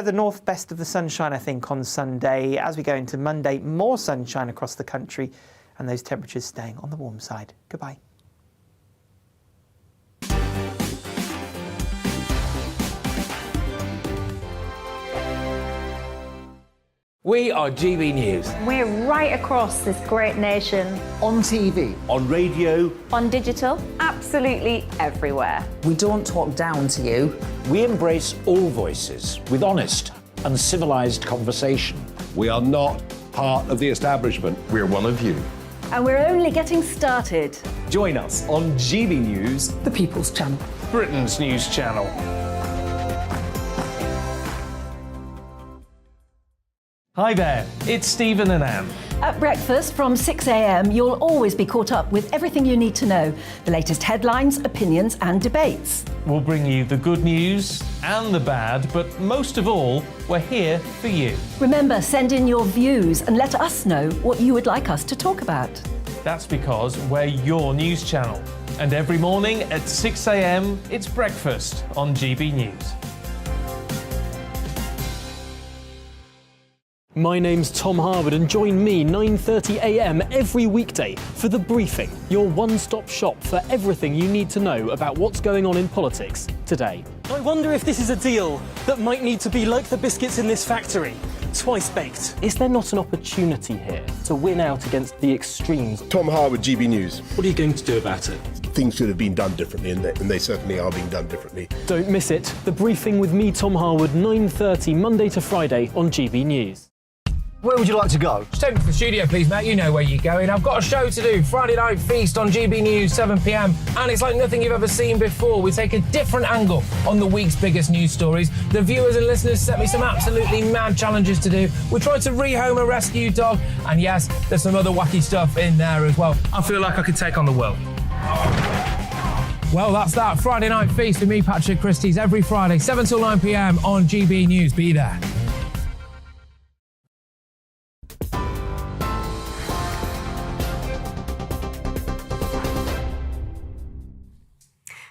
The north, best of the sunshine, I think, on Sunday. As we go into Monday, more sunshine across the country and those temperatures staying on the warm side. Goodbye. We are GB News. We're right across this great nation. On TV. On radio. On digital. Absolutely everywhere. We don't talk down to you. We embrace all voices with honest and civilised conversation. We are not part of the establishment. We're one of you. And we're only getting started. Join us on GB News, The People's Channel. Britain's news channel. Hi there, it's Stephen and Anne. At breakfast from 6 a.m, you'll always be caught up with everything you need to know, the latest headlines, opinions and debates. We'll bring you the good news and the bad, but most of all, we're here for you. Remember, send in your views and let us know what you would like us to talk about. That's because we're your news channel. And every morning at 6 a.m, it's breakfast on GB News. My name's Tom Harwood and join me 9:30 a.m. every weekday for The Briefing, your one-stop shop for everything you need to know about what's going on in politics today. I wonder if this is a deal that might need to be like the biscuits in this factory, twice baked. Is there not an opportunity here to win out against the extremes? Tom Harwood, GB News. What are you going to do about it? Things should have been done differently, and they certainly are being done differently. Don't miss it. The Briefing with me, Tom Harwood, 9:30 Monday to Friday on GB News. Where would you like to go? Just take me to the studio, please, mate. You know where you're going. I've got a show to do. Friday Night Feast on GB News, 7 p.m. And it's like nothing you've ever seen before. We take a different angle on the week's biggest news stories. The viewers and listeners set me some absolutely mad challenges to do. We tried to rehome a rescue dog. And yes, there's some other wacky stuff in there as well. I feel like I could take on the world. Well, that's that. Friday Night Feast with me, Patrick Christie's, every Friday, 7 till 9 p.m. on GB News. Be there.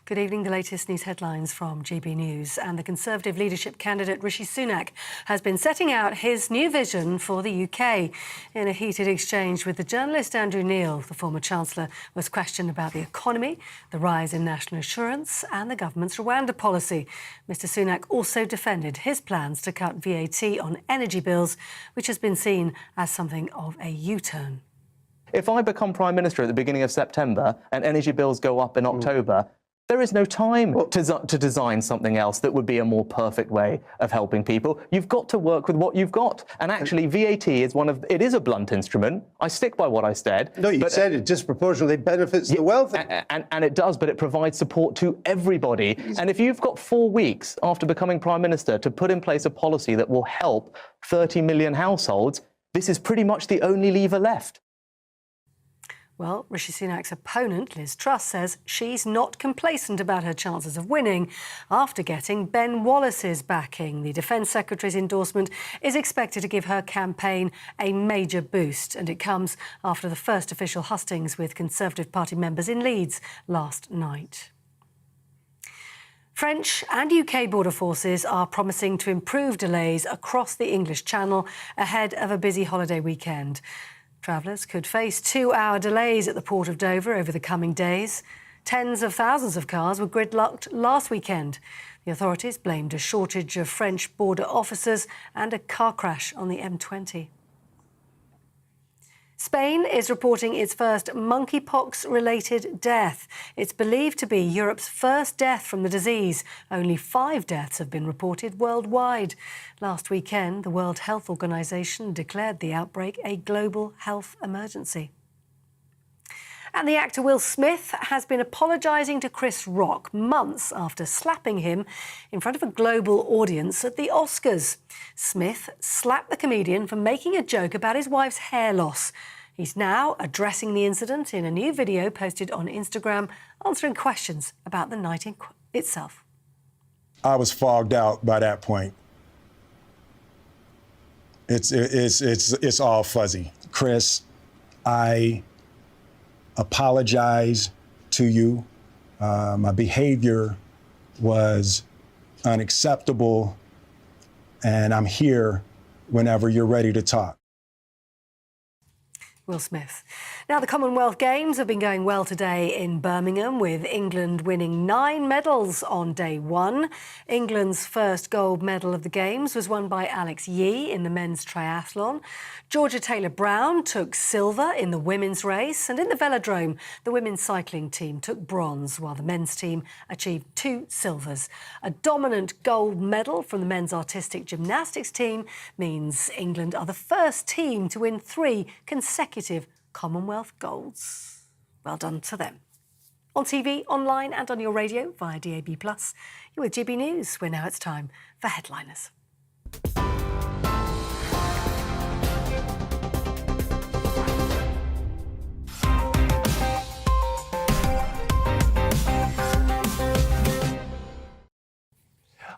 Good evening. The latest news headlines from GB News. And the Conservative leadership candidate Rishi Sunak has been setting out his new vision for the UK. In a heated exchange with the journalist Andrew Neil, the former Chancellor was questioned about the economy, the rise in national insurance and the government's Rwanda policy. Mr Sunak also defended his plans to cut VAT on energy bills, which has been seen as something of a U-turn. If I become Prime Minister at the beginning of September and energy bills go up in October, there is no time to design something else that would be a more perfect way of helping people. You've got to work with what you've got. And actually, VAT is it is a blunt instrument. I stick by what I said. No, you said it disproportionately benefits the wealthy. And it does, but it provides support to everybody. And if you've got 4 weeks after becoming Prime Minister to put in place a policy that will help 30 million households, this is pretty much the only lever left. Well, Rishi Sunak's opponent, Liz Truss, says she's not complacent about her chances of winning after getting Ben Wallace's backing. The Defence Secretary's endorsement is expected to give her campaign a major boost, and it comes after the first official hustings with Conservative Party members in Leeds last night. French and UK border forces are promising to improve delays across the English Channel ahead of a busy holiday weekend. Travellers could face 2-hour delays at the port of Dover over the coming days. Tens of thousands of cars were gridlocked last weekend. The authorities blamed a shortage of French border officers and a car crash on the M20. Spain is reporting its first monkeypox-related death. It's believed to be Europe's first death from the disease. Only 5 deaths have been reported worldwide. Last weekend, the World Health Organization declared the outbreak a global health emergency. And the actor Will Smith has been apologising to Chris Rock months after slapping him in front of a global audience at the Oscars. Smith slapped the comedian for making a joke about his wife's hair loss. He's now addressing the incident in a new video posted on Instagram, answering questions about the night itself. I was fogged out by that point. It's all fuzzy. Chris, I apologize to you. My behavior was unacceptable, and I'm here whenever you're ready to talk. Will Smith. Now, the Commonwealth Games have been going well today in Birmingham, with England winning 9 medals on day 1. England's first gold medal of the Games was won by Alex Yee in the men's triathlon. Georgia Taylor-Brown took silver in the women's race, and in the velodrome, the women's cycling team took bronze, while the men's team achieved 2 silvers. A dominant gold medal from the men's artistic gymnastics team means England are the first team to win 3 consecutive Commonwealth golds. Well done to them. On TV, online and on your radio via DAB+, you're with GB News, where now it's time for Headliners.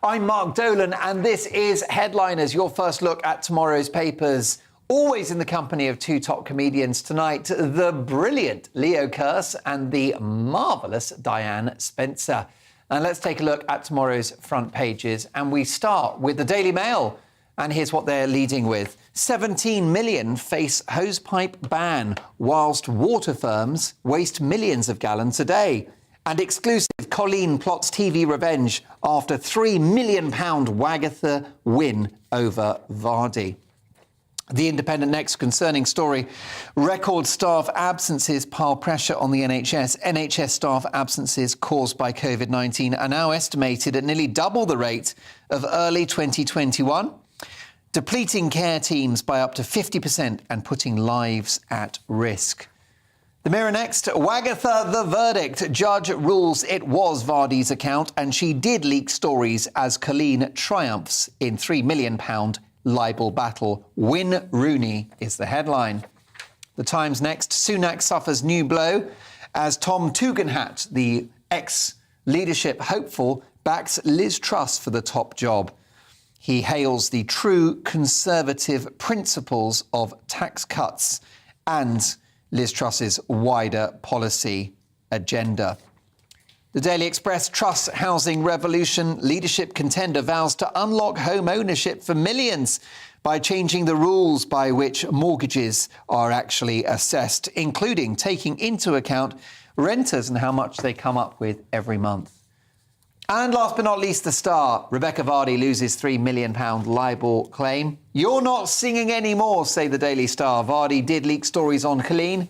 I'm Mark Dolan, and this is Headliners, your first look at tomorrow's papers. Always in the company of 2 top comedians tonight, the brilliant Leo Kearse and the marvellous Diane Spencer. And let's take a look at tomorrow's front pages. And we start with the Daily Mail. And here's what they're leading with. 17 million face hosepipe ban, whilst water firms waste millions of gallons a day. And exclusive, Colleen plots TV revenge after £3 million Wagatha win over Vardy. The Independent next, concerning story. Record staff absences pile pressure on the NHS. NHS staff absences caused by COVID-19 are now estimated at nearly double the rate of early 2021, depleting care teams by up to 50% and putting lives at risk. The Mirror next. Wagatha, the verdict. Judge rules it was Vardy's account and she did leak stories as Colleen triumphs in £3 million libel battle. Win Rooney is the headline. The Times next. Sunak suffers new blow as Tom Tugendhat, the ex-leadership hopeful, backs Liz Truss for the top job. He hails the true Conservative principles of tax cuts and Liz Truss's wider policy agenda. The Daily Express. Truss housing revolution. Leadership contender vows to unlock home ownership for millions by changing the rules by which mortgages are actually assessed, including taking into account renters and how much they come up with every month. And last but not least, The Star. Rebecca Vardy loses £3 million libel claim. You're not singing anymore, say the Daily Star. Vardy did leak stories on Colleen.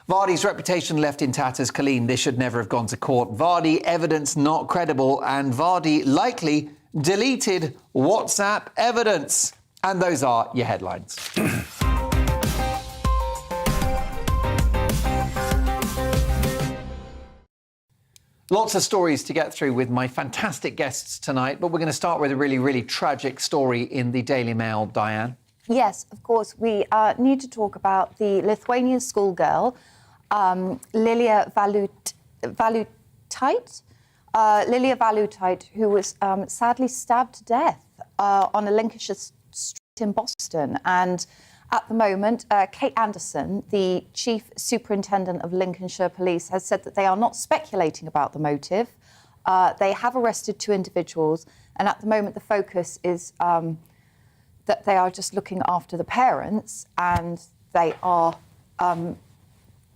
Vardy's reputation left in tatters. Colleen, this should never have gone to court. Vardy, evidence not credible. And Vardy likely deleted WhatsApp evidence. And those are your headlines. Lots of stories to get through with my fantastic guests tonight, but we're going to start with a really, really tragic story in the Daily Mail. Diane? Yes, of course. We need to talk about the Lithuanian schoolgirl, Lilia Valutait, who was sadly stabbed to death on a Lincolnshire street in Boston. And at the moment, Kate Anderson, the Chief Superintendent of Lincolnshire Police, has said that they are not speculating about the motive. They have arrested 2 individuals, and at the moment the focus is that they are just looking after the parents, and they are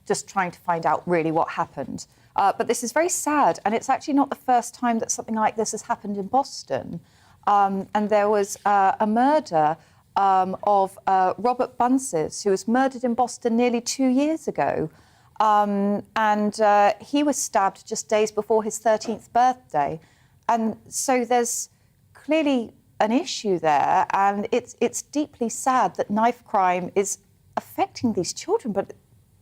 just trying to find out really what happened. But this is very sad, and it's actually not the first time that something like this has happened in Boston. And there was a murder of Robert Bunces, who was murdered in Boston nearly 2 years ago. And he was stabbed just days before his 13th birthday. And so there's clearly an issue there, and it's deeply sad that knife crime is affecting these children, but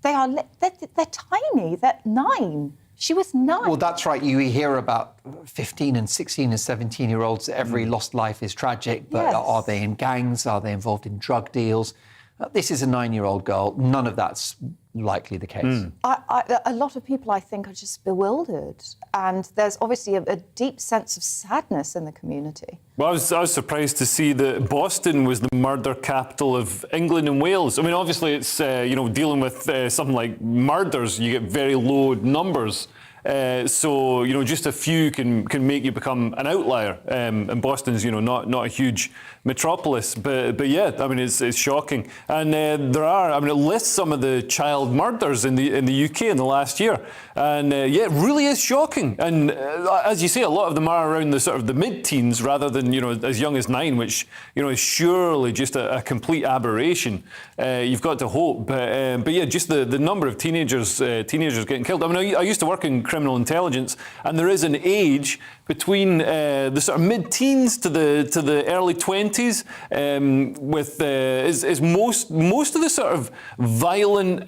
they're tiny, they're 9. She was 9. Well, that's right. You hear about 15 and 16 and 17-year-olds. Every lost life is tragic, but Yes. Are they in gangs? Are they involved in drug deals? This is a 9-year-old girl. None of that's likely the case. A lot of people, I think, are just bewildered, and there's obviously a deep sense of sadness in the community. Well, I was surprised to see that Boston was the murder capital of England and Wales. I mean, obviously, it's dealing with something like murders, you get very low numbers. So, just a few can make you become an outlier. And Boston's, not a huge metropolis. But yeah, I mean, it's shocking. And it lists some of the child murders in the UK in the last year. And yeah, it really is shocking. And as you say, a lot of them are around the sort of the mid-teens rather than, as young as 9, which, is surely just a complete aberration. You've got to hope. But yeah, just the number of teenagers getting killed. I mean, I used to work in criminal intelligence, and there is an age between the sort of mid-teens to the early 20s, with is most of the sort of violent,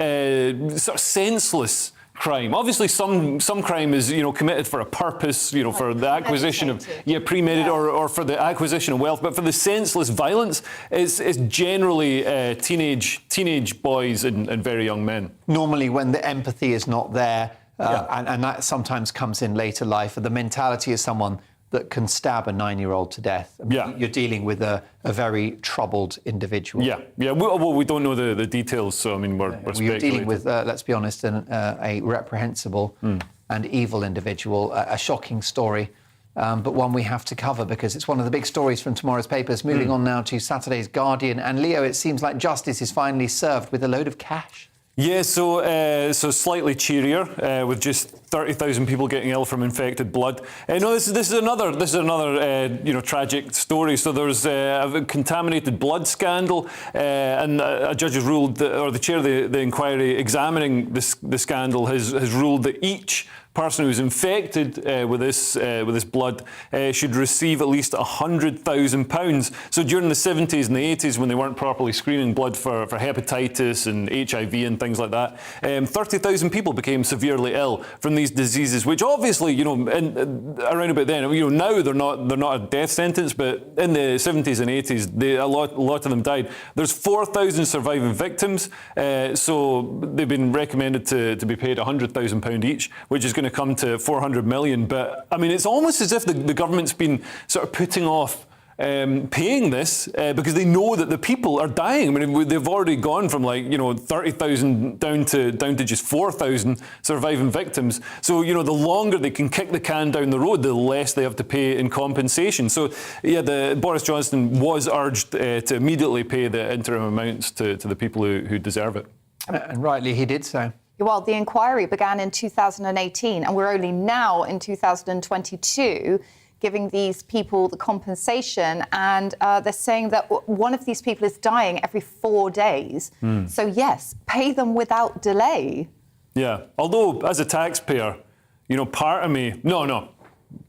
sort of senseless crime. Obviously, some crime is committed for a purpose, for the acquisition of premeditated or for the acquisition of wealth. But for the senseless violence, it's generally teenage boys and very young men. Normally, when the empathy is not there. And that sometimes comes in later life. The mentality is someone that can stab a 9-year-old to death. You're dealing with a very troubled individual. We don't know the details, so I mean, we're speculating. You're dealing with, let's be honest, a reprehensible and evil individual. A shocking story, but one we have to cover because it's one of the big stories from tomorrow's papers. Moving on now to Saturday's Guardian. And Leo, it seems like justice is finally served with a load of cash. Yeah, so slightly cheerier, with just 30,000 people getting ill from infected blood. No, this is another tragic story. So there's a contaminated blood scandal, and a judge has ruled, or the chair of the inquiry examining the scandal has ruled that each person who's infected with this blood should receive at least £100,000. So during the 70s and the 80s, when they weren't properly screening blood for hepatitis and HIV and things like that, 30,000 people became severely ill from these diseases, which obviously, around about then, now they're not a death sentence, but in the 70s and 80s, a lot of them died. There's 4,000 surviving victims, so they've been recommended to be paid £100,000 each, which is going to come to 400 million. But I mean, it's almost as if the government's been sort of putting off paying this because they know that the people are dying. I mean, they've already gone from 30,000 down to just 4,000 surviving victims. So the longer they can kick the can down the road, the less they have to pay in compensation. So yeah, Boris Johnson was urged to immediately pay the interim amounts to the people who deserve it. And rightly, he did so. Well, the inquiry began in 2018, and we're only now in 2022 giving these people the compensation, and they're saying that one of these people is dying every 4 days. So yes, pay them without delay. Yeah, although as a taxpayer, part of me, no,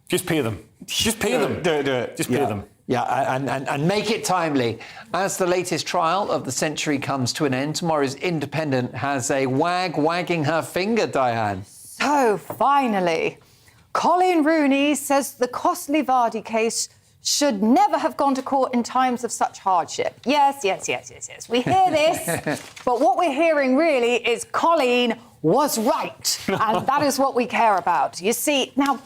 just pay them. Just pay them. Do it. Just pay them. Yeah, and make it timely. As the latest trial of the century comes to an end, tomorrow's Independent has a wag wagging her finger, Diane. So, finally, Colin Rooney says the costly Vardy case should never have gone to court in times of such hardship. Yes. We hear this, but what we're hearing really is Colin was right, and that is what we care about. You see, now,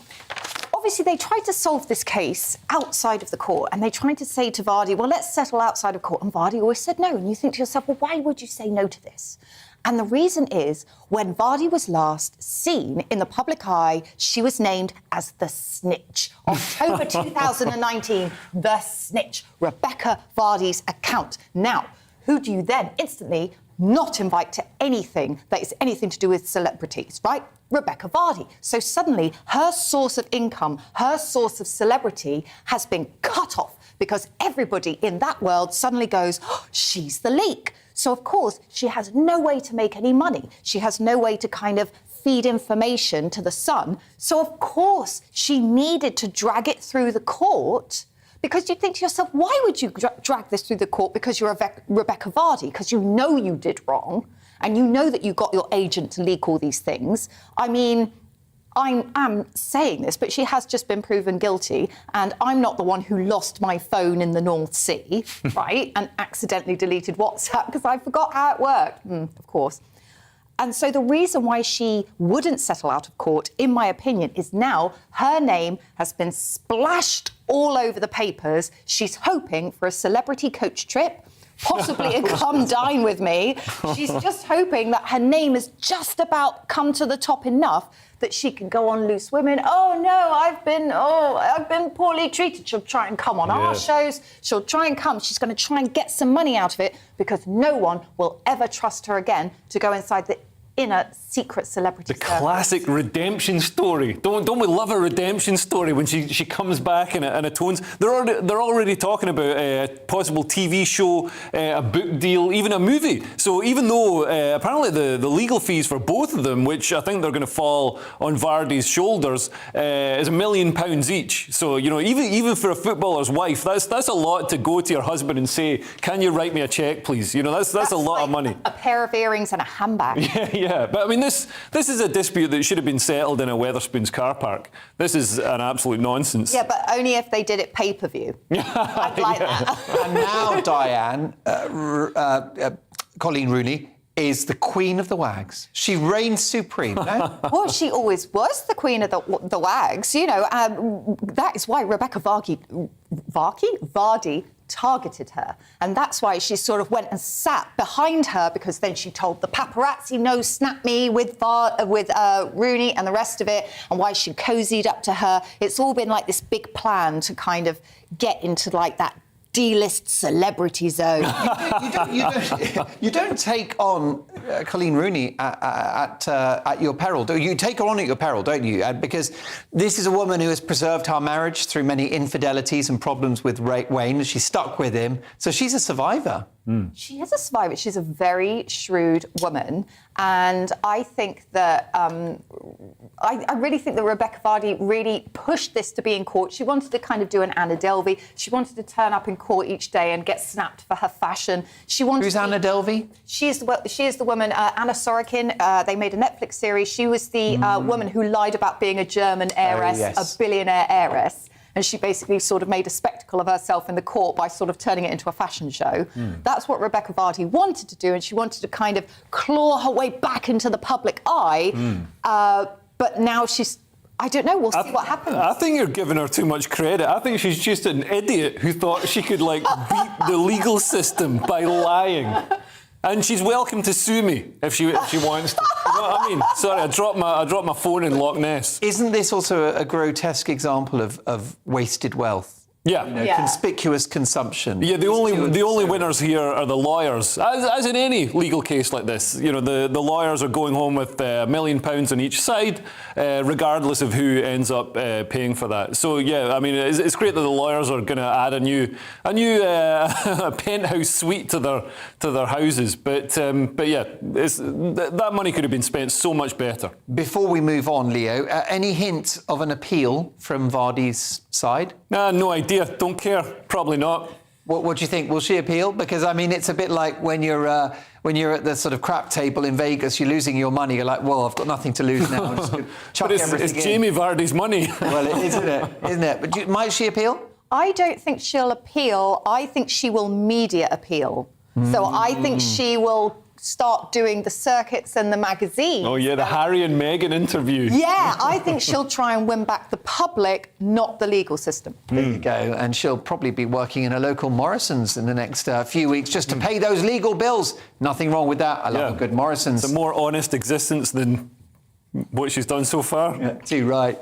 obviously, they tried to solve this case outside of the court, and they tried to say to Vardy, well, let's settle outside of court. And Vardy always said no. And you think to yourself, well, why would you say no to this? And the reason is, when Vardy was last seen in the public eye, she was named as the snitch. October 2019, the snitch, Rebecca Vardy's account. Now, who do you then instantly not invite to anything that is anything to do with celebrities, right? Rebecca Vardy. So suddenly her source of income, her source of celebrity has been cut off because everybody in that world suddenly goes, oh, she's the leak. So, of course, she has no way to make any money. She has no way to kind of feed information to the Sun. So, of course, she needed to drag it through the court. Because you think to yourself, why would you drag this through the court? Because you're Rebecca Vardy, because you know you did wrong, and you know that you got your agent to leak all these things. I mean, I am saying this, but she has just been proven guilty, and I'm not the one who lost my phone in the North Sea, right, and accidentally deleted WhatsApp because I forgot how it worked, of course. And so the reason why she wouldn't settle out of court, in my opinion, is now her name has been splashed all over the papers. She's hoping for a celebrity coach trip possibly come dine with me. She's just hoping that her name has just about come to the top enough that she can go on Loose Women. Oh no, I've been poorly treated. She'll try and come on our shows. She'll try and come. She's going to try and get some money out of it because no one will ever trust her again to go inside the inner secret celebrity The classic redemption story. Don't we love a redemption story when she comes back and atones? They're already talking about a possible TV show, a book deal, even a movie. So even though apparently the legal fees for both of them, which I think they're going to fall on Vardy's shoulders, is £1 million each. So even for a footballer's wife, that's a lot to go to your husband and say, "Can you write me a cheque, please?" That's a lot of money. A pair of earrings and a handbag. Yeah, but I mean, this is a dispute that should have been settled in a Wetherspoons car park. This is an absolute nonsense. Yeah, but only if they did it pay-per-view. I'd like that. And now Diane, Colleen Rooney, is the queen of the wags. She reigns supreme, no? Well, she always was the queen of the wags. That is why Rebecca Vardy targeted her. And that's why she sort of went and sat behind her, because then she told the paparazzi, no, snap me with Rooney and the rest of it, and why she cozied up to her. It's all been like this big plan to kind of get into like that D-list celebrity zone. You don't take on Colleen Rooney at your peril. You take her on at your peril, don't you? Because this is a woman who has preserved our marriage through many infidelities and problems with Wayne. She's stuck with him, so she's a survivor. She is a survivor. She's a very shrewd woman, and I think that I really think that Rebecca Vardy really pushed this to be in court. She wanted to kind of do an Anna Delvey. She wanted to turn up in court each day and get snapped for her fashion. Who's Anna Delvey? She is the woman, Anna Sorokin. They made a Netflix series. She was the woman who lied about being a German heiress, a billionaire heiress. And she basically sort of made a spectacle of herself in the court by sort of turning it into a fashion show. That's what Rebecca Vardy wanted to do, and she wanted to kind of claw her way back into the public eye. But now she's... I don't know, we'll see what happens. I think you're giving her too much credit. I think she's just an idiot who thought she could, beat the legal system by lying. And she's welcome to sue me if she wants to. You know what I mean? Sorry, I dropped my phone in Loch Ness. Isn't this also a grotesque example of wasted wealth? Yeah. Conspicuous consumption. Yeah, the only winners here are the lawyers. As in any legal case like this, the lawyers are going home with £1 million on each side, regardless of who ends up paying for that. So yeah, I mean, it's great that the lawyers are going to add a new penthouse suite to their houses. But yeah, that money could have been spent so much better. Before we move on, Leo, any hint of an appeal from Vardy's side? No idea. Don't care. Probably not. What do you think? Will she appeal? Because I mean, it's a bit like when you're at the sort of crap table in Vegas, you're losing your money. You're like, well, I've got nothing to lose now. I'm just gonna chuck everything in. It's Jamie Vardy's money. Well, it is, isn't it? But might she appeal? I don't think she'll appeal. I think she will media appeal. So I think she will start doing the circuits and the magazines. Oh, yeah, the Harry and Meghan interview. Yeah, I think she'll try and win back the public, not the legal system. There you go. And she'll probably be working in a local Morrison's in the next few weeks just to pay those legal bills. Nothing wrong with that. I love a good Morrison's. It's a more honest existence than what she's done so far. Yeah, too right.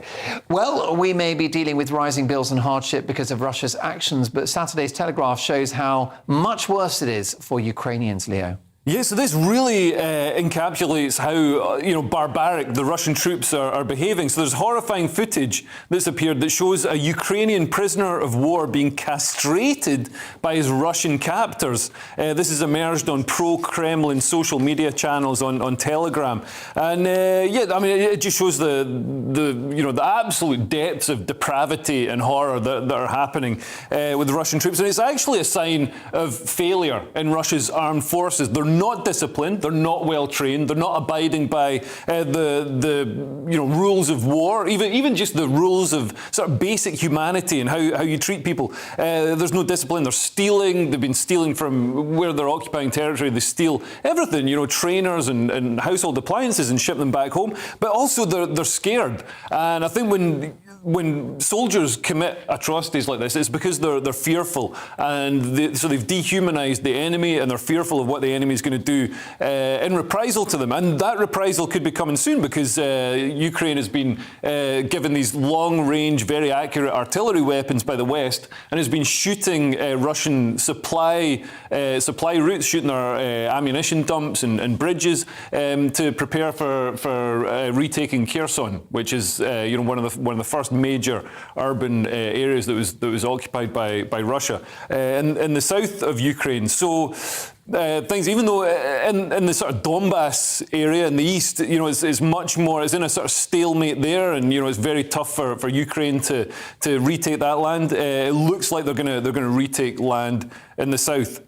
Well, we may be dealing with rising bills and hardship because of Russia's actions, but Saturday's Telegraph shows how much worse it is for Ukrainians, Leo. Yeah, so this really encapsulates how barbaric the Russian troops are behaving. So there's horrifying footage that's appeared that shows a Ukrainian prisoner of war being castrated by his Russian captors. This has emerged on pro-Kremlin social media channels on Telegram, and it just shows the absolute depths of depravity and horror that are happening with the Russian troops, and it's actually a sign of failure in Russia's armed forces. They're not disciplined, they're not well trained, they're not abiding by the rules of war, even just the rules of sort of basic humanity and how you treat people. There's no discipline. They're stealing. They've been stealing from where they're occupying territory. They steal everything, trainers and household appliances, and ship them back home. But also they're scared. And I think when soldiers commit atrocities like this, it's because they're fearful, and so they've dehumanised the enemy, and they're fearful of what the enemy is going to do in reprisal to them. And that reprisal could be coming soon, because Ukraine has been given these long-range, very accurate artillery weapons by the West, and has been shooting Russian supply routes, shooting our ammunition dumps and bridges to prepare for retaking Kherson, which is one of the first major urban areas that was occupied by Russia in the south of Ukraine. So things, even though in the sort of Donbass area in the east, is much more, it's in a sort of stalemate there, and it's very tough for Ukraine to retake that land. It looks like they're going to retake land in the south.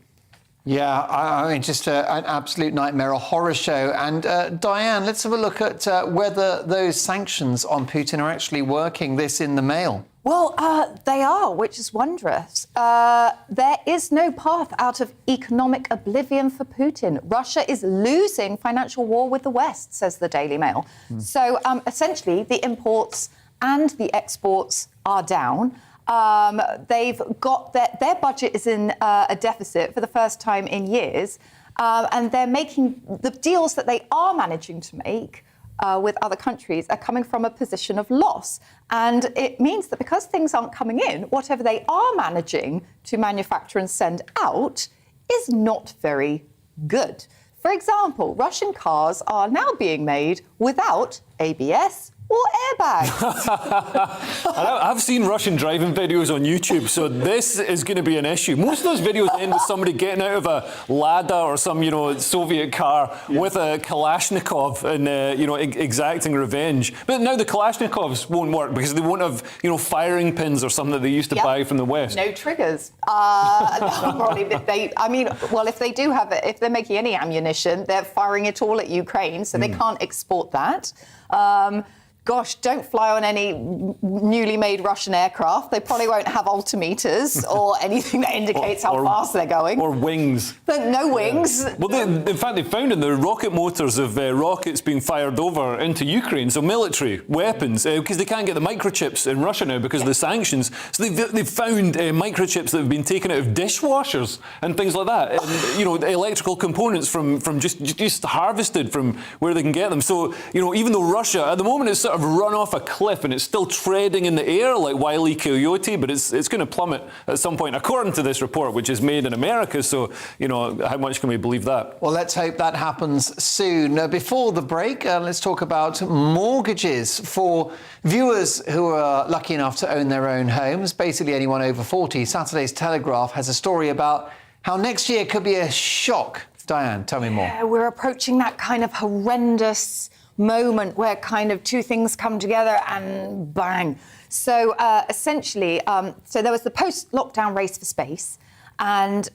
Yeah, I mean, just an absolute nightmare, a horror show. And Diane, let's have a look at whether those sanctions on Putin are actually working. This in the Mail. Well, they are, which is wondrous. There is no path out of economic oblivion for Putin. Russia is losing financial war with the West, says the Daily Mail. So essentially, the imports and the exports are down. They've got their budget is in a deficit for the first time in years, and they're making the deals that they are managing to make with other countries are coming from a position of loss. And it means that because things aren't coming in, whatever they are managing to manufacture and send out is not very good. For example, Russian cars are now being made without ABS or airbags. I've seen Russian driving videos on YouTube, so this is going to be an issue. Most of those videos end with somebody getting out of a Lada or some, Soviet car with a Kalashnikov and, exacting revenge. But now the Kalashnikovs won't work because they won't have, firing pins or something that they used to buy from the West. No triggers. Probably, if they do have it, if they're making any ammunition, they're firing it all at Ukraine, so they can't export that. Gosh, don't fly on any newly made Russian aircraft. They probably won't have altimeters or anything that indicates how fast they're going. Or wings. But no wings. Well, in fact, they found in the rocket motors of rockets being fired over into Ukraine, so military weapons, because they can't get the microchips in Russia now because of the sanctions. So they've found microchips that have been taken out of dishwashers and things like that. And, electrical components from just harvested from where they can get them. So, even though Russia, at the moment, is sort of run off a cliff and it's still treading in the air like Wile E. Coyote, but it's going to plummet at some point, according to this report, which is made in America. So, how much can we believe that? Well, let's hope that happens soon. Before the break, let's talk about mortgages for viewers who are lucky enough to own their own homes, basically anyone over 40. Saturday's Telegraph has a story about how next year could be a shock. Diane, tell me more. Yeah, we're approaching that kind of horrendous moment where kind of two things come together and bang. So essentially, so there was the post-lockdown race for space. And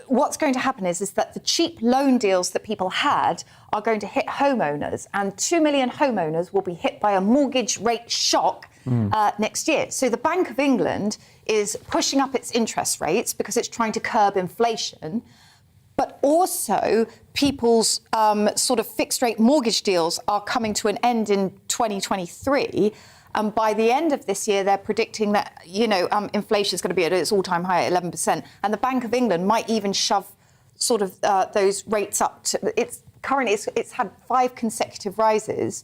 what's going to happen is that the cheap loan deals that people had are going to hit homeowners, and 2 million homeowners will be hit by a mortgage rate shock next year. So the Bank of England is pushing up its interest rates because it's trying to curb inflation. But also, people's sort of fixed-rate mortgage deals are coming to an end in 2023. And by the end of this year, they're predicting that, inflation is going to be at its all-time high at 11%. And the Bank of England might even shove sort of those rates up to... It's had 5 consecutive rises.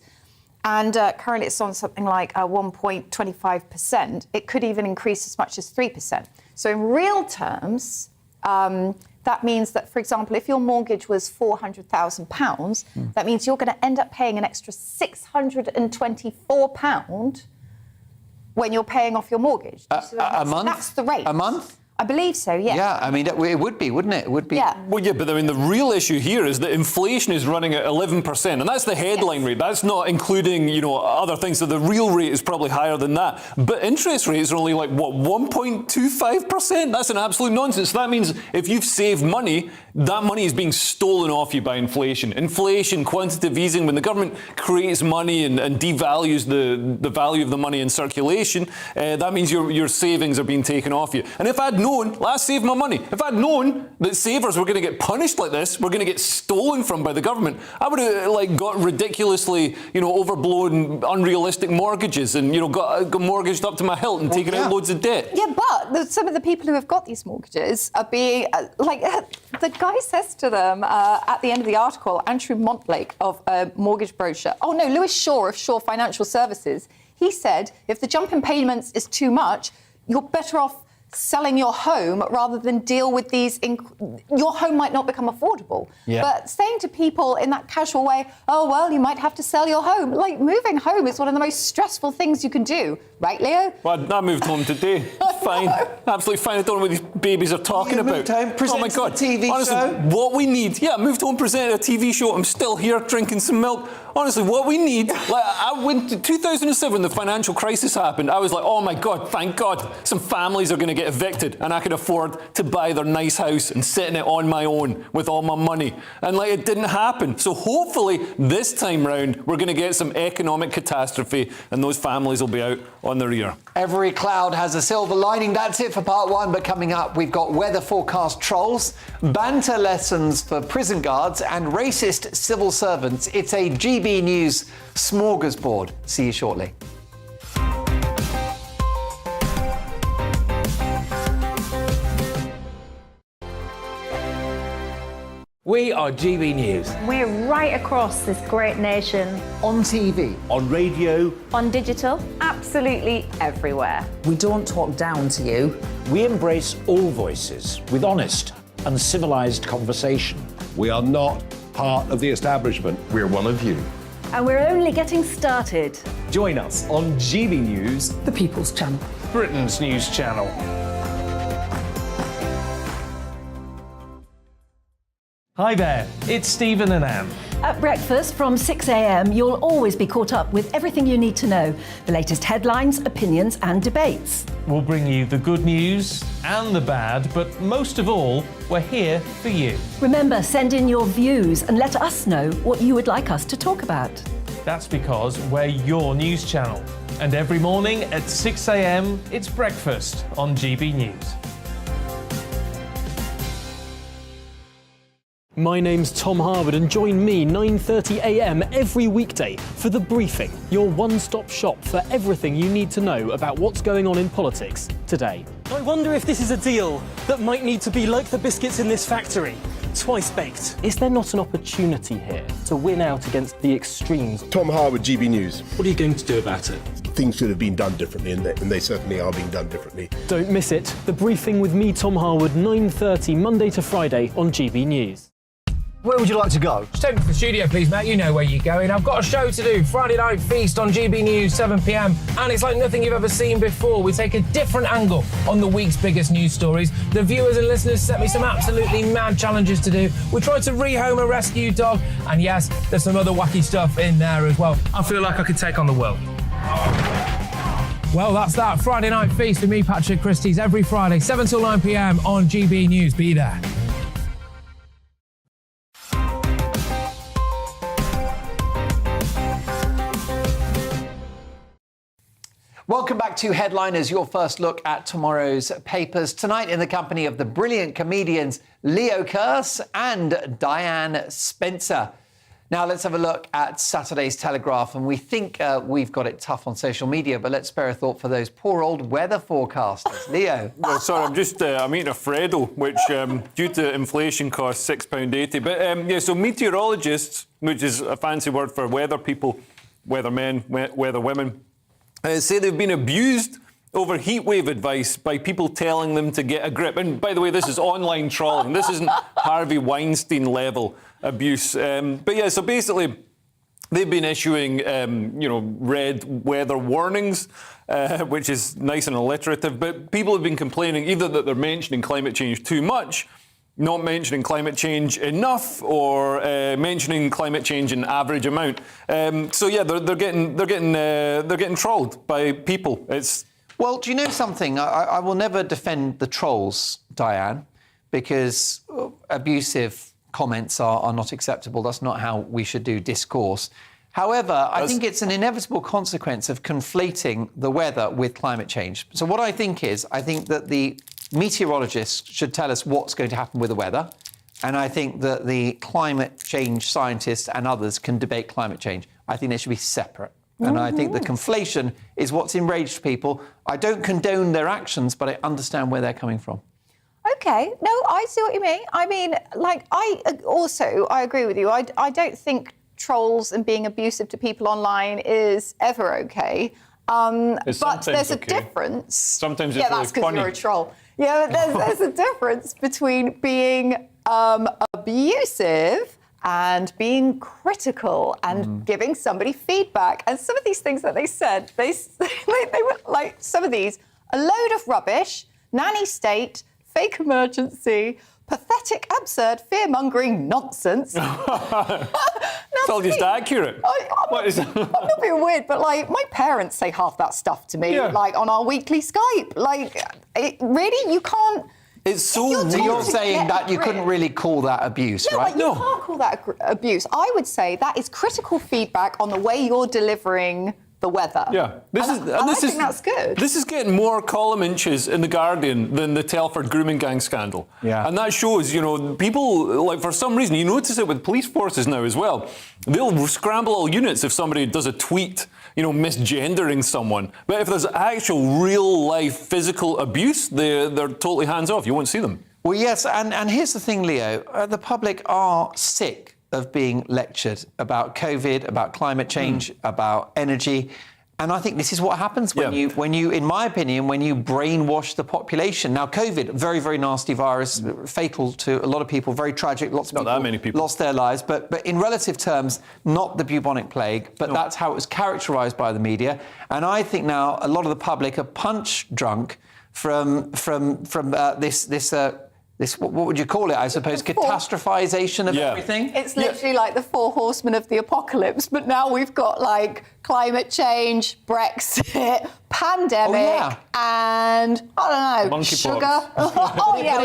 And currently it's on something like 1.25%. It could even increase as much as 3%. So in real terms... that means that, for example, if your mortgage was £400,000, that means you're going to end up paying an extra £624 when you're paying off your mortgage. A month? That's the rate. A month? I believe so, yes. Yeah, I mean, it would be, wouldn't it? It would be. Yeah. Well, yeah, but I mean, the real issue here is that inflation is running at 11%, and that's the headline rate. That's not including, other things. So the real rate is probably higher than that. But interest rates are only 1.25%? That's an absolute nonsense. That means if you've saved money, that money is being stolen off you by inflation. Inflation, quantitative easing, when the government creates money and devalues the value of the money in circulation, that means your savings are being taken off you. And if I'd known, I saved my money. If I'd known that savers were going to get punished like this, were going to get stolen from by the government, I would have got ridiculously, overblown, unrealistic mortgages and got mortgaged up to my hilt and taken out loads of debt. Yeah, but some of the people who have got these mortgages are being the guy says to them at the end of the article, Andrew Montlake of Mortgage Brochure. Oh no, Lewis Shaw of Shaw Financial Services. He said if the jump in payments is too much, you're better off selling your home rather than deal with these. Your home might not become affordable. Yeah. But saying to people in that casual way, oh, well, you might have to sell your home. Moving home is one of the most stressful things you can do. Right, Leo? Well, I moved home today. Fine. Absolutely fine. I don't know what these babies are talking about. Moved home, oh, my God. A TV Honestly, show? What we need. Yeah, I moved home, presented a TV show. I'm still here drinking some milk. Honestly, what we need, I went to 2007 when the financial crisis happened. I was like, oh my God, thank God, some families are going to get evicted and I can afford to buy their nice house and sit in it on my own with all my money. And it didn't happen. So hopefully this time round, we're going to get some economic catastrophe and those families will be out on their ear. Every cloud has a silver lining. That's it for part one. But coming up, we've got weather forecast trolls, banter lessons for prison guards and racist civil servants. It's a GBNews smorgasbord. See you shortly. We are GB News. We're right across this great nation. On TV. On radio. On digital. Absolutely everywhere. We don't talk down to you. We embrace all voices with honest and civilised conversation. We are not part of the establishment. We're one of you. And we're only getting started. Join us on GB News, the People's Channel. Britain's news channel. Hi there, it's Stephen and Anne. At breakfast from 6 a.m, you'll always be caught up with everything you need to know, the latest headlines, opinions and debates. We'll bring you the good news and the bad, but most of all, we're here for you. Remember, send in your views and let us know what you would like us to talk about. That's because we're your news channel. And every morning at 6 a.m, it's breakfast on GB News. My name's Tom Harwood and join me 9:30 a.m. every weekday for The Briefing, your one-stop shop for everything you need to know about what's going on in politics today. I wonder if this is a deal that might need to be like the biscuits in this factory, twice baked. Is there not an opportunity here to win out against the extremes? Tom Harwood, GB News. What are you going to do about it? Things should have been done differently, and they certainly are being done differently. Don't miss it. The Briefing with me, Tom Harwood, 9:30 Monday to Friday on GB News. Where would you like to go? Just take me to the studio, please, mate. You know where you're going. I've got a show to do. Friday Night Feast on GB News, 7 p.m. And it's like nothing you've ever seen before. We take a different angle on the week's biggest news stories. The viewers and listeners set me some absolutely mad challenges to do. We tried to rehome a rescue dog. And yes, there's some other wacky stuff in there as well. I feel like I could take on the world. Well, that's that. Friday Night Feast with me, Patrick Christie's, every Friday, 7 till 9 p.m. on GB News. Be there. Welcome back to Headliners, your first look at tomorrow's papers. Tonight in the company of the brilliant comedians Leo Kearse and Diane Spencer. Now let's have a look at Saturday's Telegraph, and we think we've got it tough on social media, but let's spare a thought for those poor old weather forecasters. Leo? Well, sorry, I'm eating a Freddo, which due to inflation costs £6.80. But yeah, so meteorologists, which is a fancy word for weather people, weathermen, weather women, say they've been abused over heatwave advice by people telling them to get a grip. And by the way, this is online trolling. This isn't Harvey Weinstein level abuse. But yeah, so basically, They've been issuing, red weather warnings, which is nice and alliterative. But people have been complaining either that they're mentioning climate change too much, not mentioning climate change enough, or mentioning climate change in average amount. They're getting trolled by people. Well, do you know something? I will never defend the trolls, Diane, because abusive comments are not acceptable. That's not how we should do discourse. However, I think it's an inevitable consequence of conflating the weather with climate change. So what I think that the meteorologists should tell us what's going to happen with the weather, and I think that the climate change scientists and others can debate climate change. I think they should be separate. And I think the conflation is what's enraged people. I don't condone their actions, but I understand where they're coming from. OK, no, I see what you mean. I mean, I agree with you. I don't think trolls and being abusive to people online is ever OK. But there's a difference. Sometimes it's that's because funny. You're a troll. Yeah, there's a difference between being abusive and being critical and giving somebody feedback. And some of these things that they said, they were like, some of these, a load of rubbish, nanny state, fake emergency, pathetic, absurd, fear-mongering nonsense. It's all just accurate. I'm not being weird, but my parents say half that stuff to me, on our weekly Skype. Really, you can't. It's so weird. You're saying that you couldn't really call that abuse, right? You can't call that abuse. I would say that is critical feedback on the way you're delivering the weather. Yeah, I think that's good. This is getting more column inches in The Guardian than the Telford grooming gang scandal. Yeah. And that shows, people, for some reason, you notice it with police forces now as well. They'll scramble all units if somebody does a tweet, misgendering someone. But if there's actual real-life physical abuse, they're totally hands-off. You won't see them. Well, yes, and here's the thing, Leo. The public are sick of being lectured about COVID, about climate change, about energy. And I think this is what happens when you, in my opinion, when you brainwash the population. Now, COVID, very, very nasty virus, fatal to a lot of people, very tragic. Lots of people lost their lives. But in relative terms, not the bubonic plague, but that's how it was characterised by the media. And I think now a lot of the public are punch drunk from this, what would you call it, I suppose, catastrophization of everything? It's literally like the 4 horsemen of the apocalypse, but now we've got climate change, Brexit, pandemic, and, I don't know, Monkeypox. sugar. We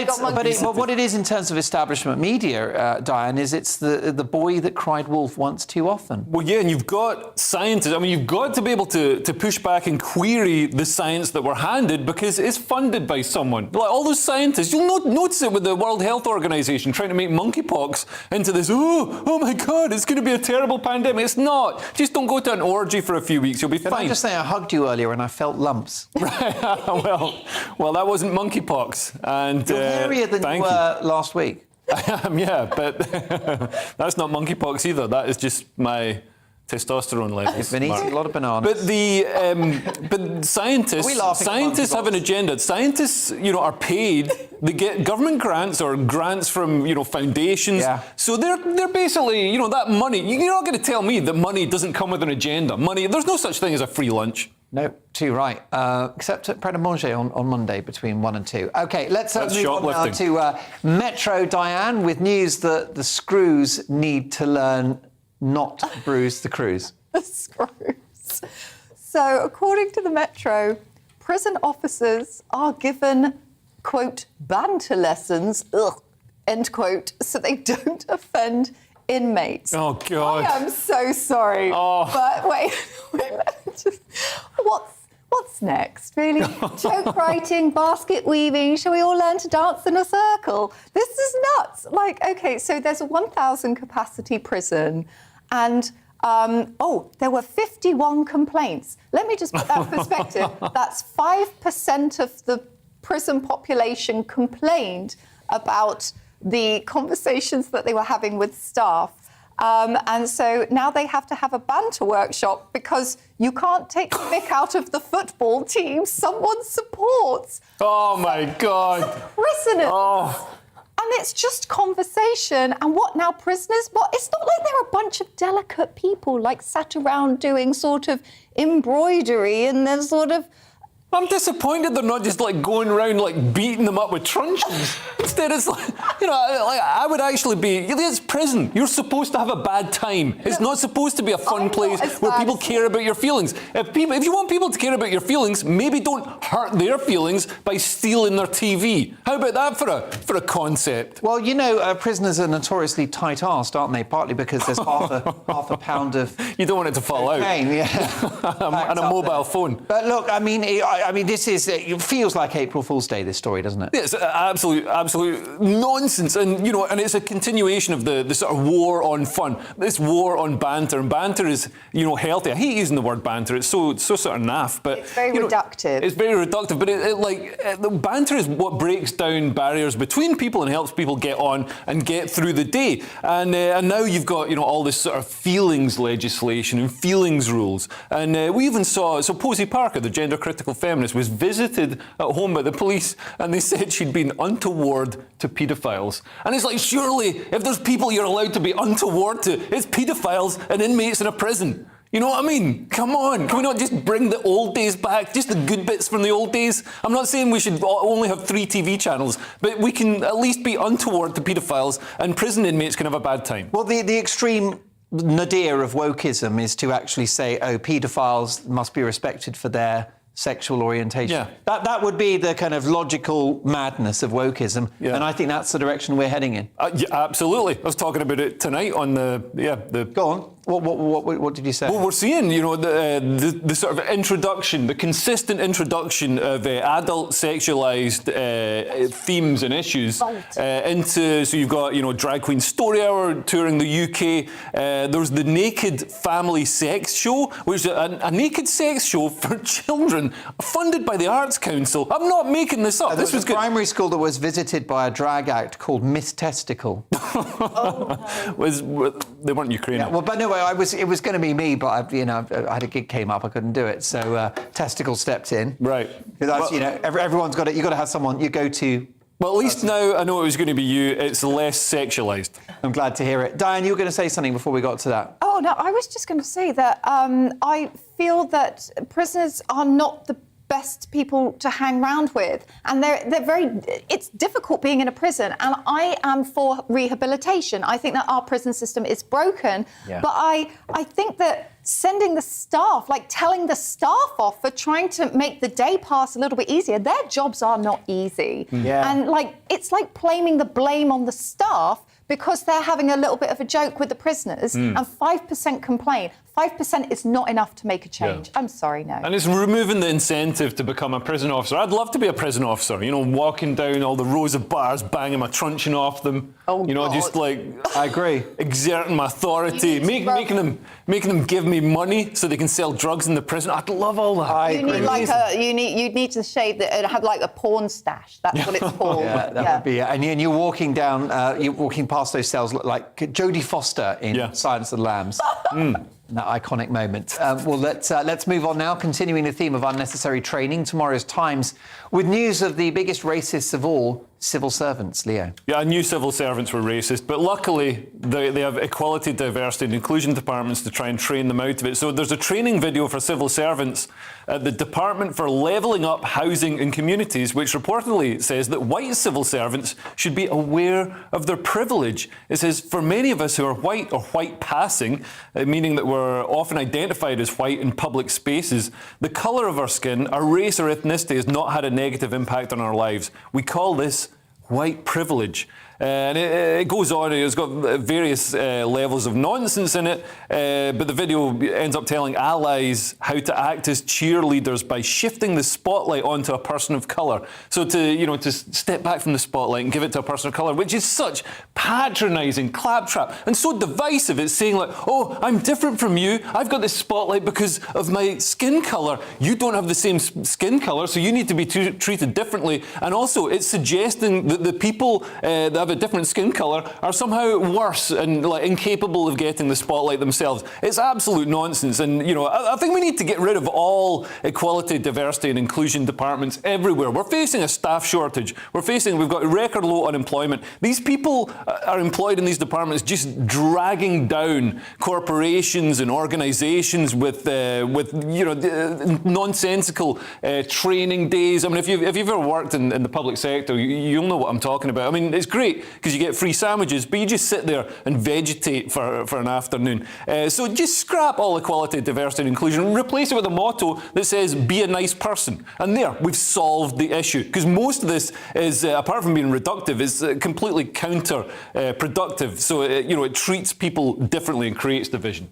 got monkeypox. But what it is in terms of establishment media, Diane, is it's the boy that cried wolf once too often. Well, yeah, and you've got scientists. I mean, you've got to be able to push back and query the science that we're handed because it's funded by someone. All those scientists, you'll notice it with the World Health Organization trying to make monkeypox into this, oh my God, it's going to be a terrible pandemic. It's not. Just don't go to an orgy for a few weeks. You'll be fine. I just say I hugged you earlier and I felt lumps. Right. well, that wasn't monkeypox. And you're hairier than you were last week. I am, yeah, but that's not monkeypox either. That is just my testosterone levels. You've been eating a lot of bananas. But scientists have an agenda. Scientists, are paid. They get government grants or grants from, foundations. Yeah. So they're basically, that money. You're not going to tell me that money doesn't come with an agenda. There's no such thing as a free lunch. No, too right. Except at Pret a Manger on Monday between 1 and 2. OK, let's move on now to Metro, Diane, with news that the screws need to learn not to bruise the crews. The screws. So, according to the Metro, prison officers are given, quote, banter lessons, end quote, so they don't offend inmates. Oh, God. I am so sorry. Oh. But wait, what's next, really? Joke writing, basket weaving, shall we all learn to dance in a circle? This is nuts. OK, so there's a 1,000 capacity prison and there were 51 complaints. Let me just put that in perspective. That's 5% of the prison population complained about the conversations that they were having with staff. And so now they have to have a banter workshop because you can't take the mick out of the football team someone supports. Oh, my God. Prisoners. Oh. And it's just conversation. And what now, prisoners? What? It's not like they're a bunch of delicate people, like sat around doing sort of embroidery and then sort of... I'm disappointed they're not just like going around like beating them up with truncheons. Instead, it's like, you know, like, I would actually be. It's prison. You're supposed to have a bad time. It's not supposed to be a fun place where people care about your feelings. If you want people to care about your feelings, maybe don't hurt their feelings by stealing their TV. How about that for a concept? Well, you know, prisoners are notoriously tight-arsed, aren't they? Partly because there's half a pound of you don't want it to fall out. Yeah, and a mobile phone. But look, I mean, this is. It feels like April Fool's Day. This story, doesn't it? It's absolute nonsense, and you know, and it's a continuation of the sort of war on fun. This war on banter, and banter is, you know, healthy. I hate using the word banter. It's so sort of naff, but it's very reductive. It's very reductive, but the banter is what breaks down barriers between people and helps people get on and get through the day. And now you've got, you know, all this sort of feelings legislation and feelings rules, and we even saw Posey Parker, the gender critical feminist, was visited at home by the police, and they said she'd been untoward to paedophiles. And it's like, surely, if there's people you're allowed to be untoward to, it's paedophiles and inmates in a prison. You know what I mean? Come on, can we not just bring the old days back, just the good bits from the old days? I'm not saying we should only have 3 TV channels, but we can at least be untoward to paedophiles, and prison inmates can have a bad time. Well, the extreme nadir of wokeism is to actually say, oh, paedophiles must be respected for their sexual orientation. Yeah. That would be the kind of logical madness of wokeism, and I think that's the direction we're heading in. Yeah, absolutely. I was talking about it tonight on the. Go on. What did you say? Well, we're seeing, you know, the sort of introduction, the consistent introduction of adult sexualised themes and issues into. So you've got, you know, Drag Queen Story Hour touring the UK. There's the Naked Family Sex Show, which is a naked sex show for children, funded by the Arts Council. I'm not making this up. This was a primary school that was visited by a drag act called Miss Testicle. They weren't Ukrainian. Yeah, well, but no, it was going to be me, but I had a gig came up, I couldn't do it, so Testicle stepped in. Right. Because you know, everyone's got it. You've got to have someone you go to. Well, at least now I know it was going to be you. It's less sexualised. I'm glad to hear it. Diane, you were going to say something before we got to that. Oh, no, I was just going to say that I feel that prisoners are not the best people to hang around with, and they're very. It's difficult being in a prison, and I am for rehabilitation. I think that our prison system is broken, but I think that sending the staff, like telling the staff off for trying to make the day pass a little bit easier, their jobs are not easy, and like it's like blaming the blame on the staff because they're having a little bit of a joke with the prisoners, and 5% complain. 5% is not enough to make a change. I'm sorry, no. And it's removing the incentive to become a prison officer. I'd love to be a prison officer, you know, walking down all the rows of bars, banging my truncheon off them. Oh, you know, God. just like... I agree. Exerting my authority, making them give me money so they can sell drugs in the prison. I'd love all that. I agree. You'd need to shave that and have like a porn stash. That's what it's called. That would be it. And you're walking down, you're walking past those cells like Jodie Foster in Silence of the Lambs. That iconic moment. Well, let's move on now, continuing the theme of unnecessary training. Tomorrow's Times with news of the biggest racists of all, civil servants. Leo. Yeah, I knew civil servants were racist, but luckily they have equality, diversity and inclusion departments to try and train them out of it. So there's a training video for civil servants at the Department for Levelling Up Housing and Communities, which reportedly says that white civil servants should be aware of their privilege. It says, for many of us who are white or white passing, meaning that we're often identified as white in public spaces, the colour of our skin, our race or ethnicity has not had a negative impact on our lives. We call this white privilege. And it goes on, it's got various levels of nonsense in it, but the video ends up telling allies how to act as cheerleaders by shifting the spotlight onto a person of colour. So to step back from the spotlight and give it to a person of colour, which is such patronising claptrap and so divisive. It's saying like, oh, I'm different from you. I've got this spotlight because of my skin colour. You don't have the same skin colour, so you need to be treated differently. And also, it's suggesting that the people that have have a different skin colour are somehow worse and like incapable of getting the spotlight themselves. It's absolute nonsense. And, you know, I think we need to get rid of all equality, diversity and inclusion departments everywhere. We're facing a staff shortage. We've got record low unemployment. These people are employed in these departments just dragging down corporations and organisations with nonsensical training days. I mean, if you've ever worked in the public sector, you'll know what I'm talking about. I mean, it's great because you get free sandwiches, but you just sit there and vegetate for an afternoon. So just scrap all equality, diversity and inclusion, replace it with a motto that says, be a nice person. And there, we've solved the issue. Because most of this is, apart from being reductive, is completely counterproductive. So, it treats people differently and creates division.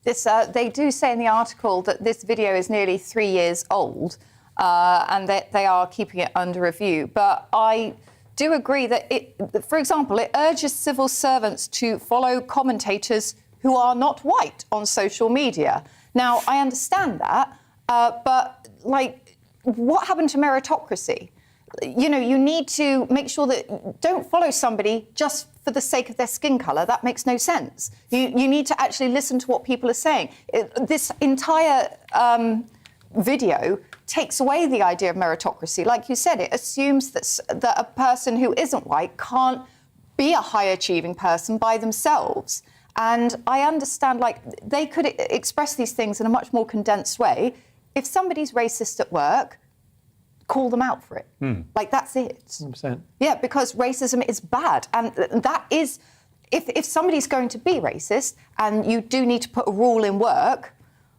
They do say in the article that this video is nearly 3 years old and that they are keeping it under review. But I do agree that, for example, it urges civil servants to follow commentators who are not white on social media. Now, I understand that, but, what happened to meritocracy? You need to make sure that don't follow somebody just for the sake of their skin colour. That makes no sense. You need to actually listen to what people are saying. This entire video takes away the idea of meritocracy. Like you said, it assumes that a person who isn't white can't be a high-achieving person by themselves. And I understand, they could express these things in a much more condensed way. If somebody's racist at work, call them out for it. That's it. 100%. Yeah, because racism is bad. And that is, if somebody's going to be racist and you do need to put a rule in work,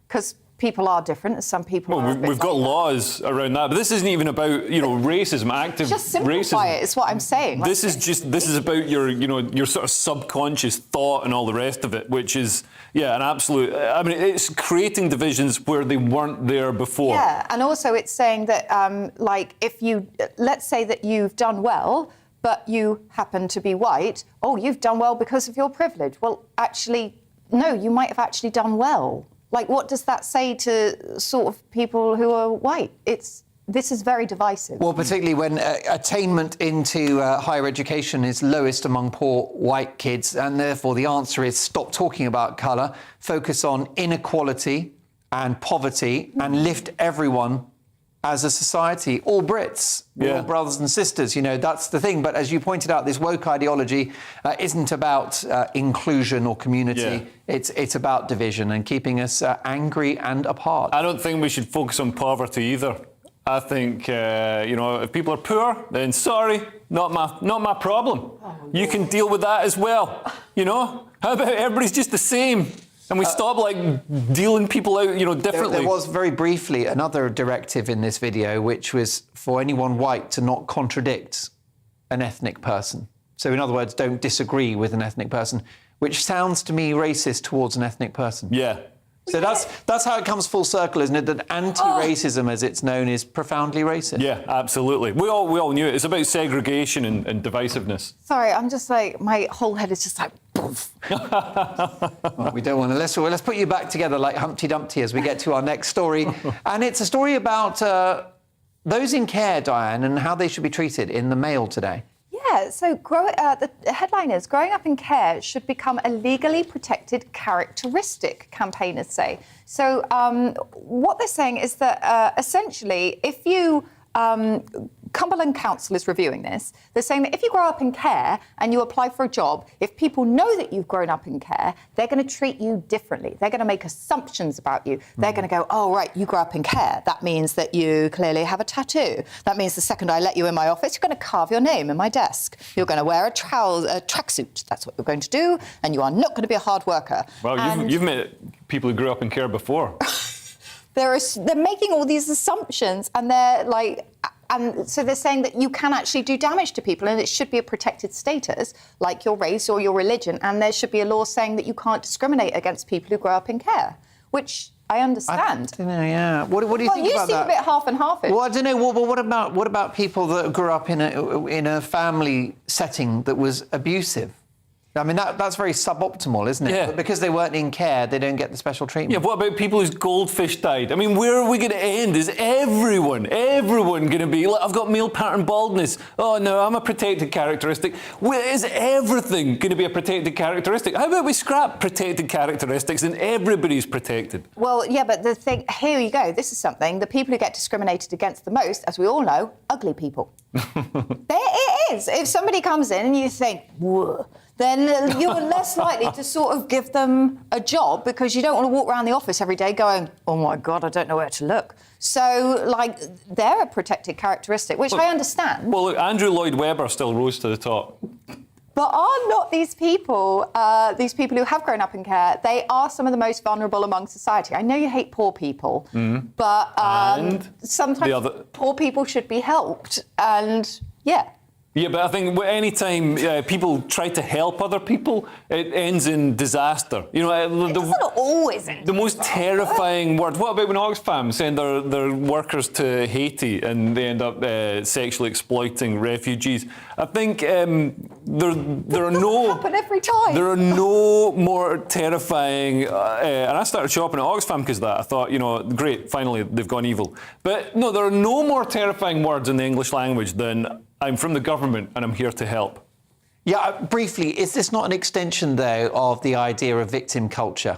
because people are different and some people are. We've got laws around that, but this isn't even about racism, active just simplify racism. It is what I'm saying. This is about your sort of subconscious thought and all the rest of it, which is an absolute. I mean, it's creating divisions where they weren't there before. Yeah, and also it's saying that if let's say that you've done well, but you happen to be white. Oh, you've done well because of your privilege. Well, actually, no, you might have actually done well. What does that say to sort of people who are white? This is very divisive. Well, particularly when attainment into higher education is lowest among poor white kids, and therefore the answer is stop talking about colour, focus on inequality and poverty, and lift everyone as a society. All Brits, we're all brothers and sisters, that's the thing. But as you pointed out, this woke ideology isn't about inclusion or community. Yeah. It's about division and keeping us angry and apart. I don't think we should focus on poverty either. I think, if people are poor, then sorry, not my problem. You can deal with that as well. How about everybody's just the same? And we stop dealing people out, differently. There was very briefly another directive in this video, which was for anyone white to not contradict an ethnic person. So in other words, don't disagree with an ethnic person, which sounds to me racist towards an ethnic person. Yeah. So that's how it comes full circle, isn't it? That anti-racism, as it's known, is profoundly racist. Yeah, absolutely. We all knew it. It's about segregation and divisiveness. Sorry, I'm just my whole head is just poof. Well, we don't want to. Let's put you back together like Humpty Dumpty as we get to our next story. And it's a story about those in care, Diane, and how they should be treated in the Mail today. Yeah, so the headline is, growing up in care should become a legally protected characteristic, campaigners say. So what they're saying is that essentially, if you... Cumberland Council is reviewing this. They're saying that if you grow up in care and you apply for a job, if people know that you've grown up in care, they're going to treat you differently. They're going to make assumptions about you. They're going to go, oh, right, you grew up in care. That means that you clearly have a tattoo. That means the second I let you in my office, you're going to carve your name in my desk. You're going to wear a tracksuit. That's what you're going to do. And you are not going to be a hard worker. Well, you've met people who grew up in care before. They're making all these assumptions, and and so they're saying that you can actually do damage to people, and it should be a protected status, like your race or your religion, and there should be a law saying that you can't discriminate against people who grow up in care, which I understand. I don't know, yeah. What do you think about that? Well, you seem a bit half and half. Well, I don't know. Well, what about people that grew up in a family setting that was abusive? I mean, that's very suboptimal, isn't it? Yeah. But because they weren't in care, they don't get the special treatment. Yeah, what about people whose goldfish died? I mean, where are we going to end? Is everyone going to be, I've got male pattern baldness. Oh, no, I'm a protected characteristic. Is everything going to be a protected characteristic? How about we scrap protected characteristics and everybody's protected? Well, yeah, but the thing, here you go, this is something, the people who get discriminated against the most, as we all know, ugly people. There it is. If somebody comes in and you think, whoa, then you're less likely to sort of give them a job because you don't want to walk around the office every day going, oh my God, I don't know where to look. So, like, they're a protected characteristic, which I understand. Well, look, Andrew Lloyd Webber still rose to the top. But are not these people who have grown up in care, they are some of the most vulnerable among society. I know you hate poor people, but sometimes poor people should be helped. And, yeah. Yeah, but I think any time people try to help other people, it ends in disaster. You know, It doesn't always end. The most terrifying word. What about when Oxfam send their workers to Haiti and they end up sexually exploiting refugees? I think there are no. Happen every time. There are no more terrifying. And I started shopping at Oxfam because of that. I thought, you know, great, finally they've gone evil. But no, there are no more terrifying words in the English language than I'm from the government and I'm here to help. Yeah, briefly, is this not an extension, though, of the idea of victim culture?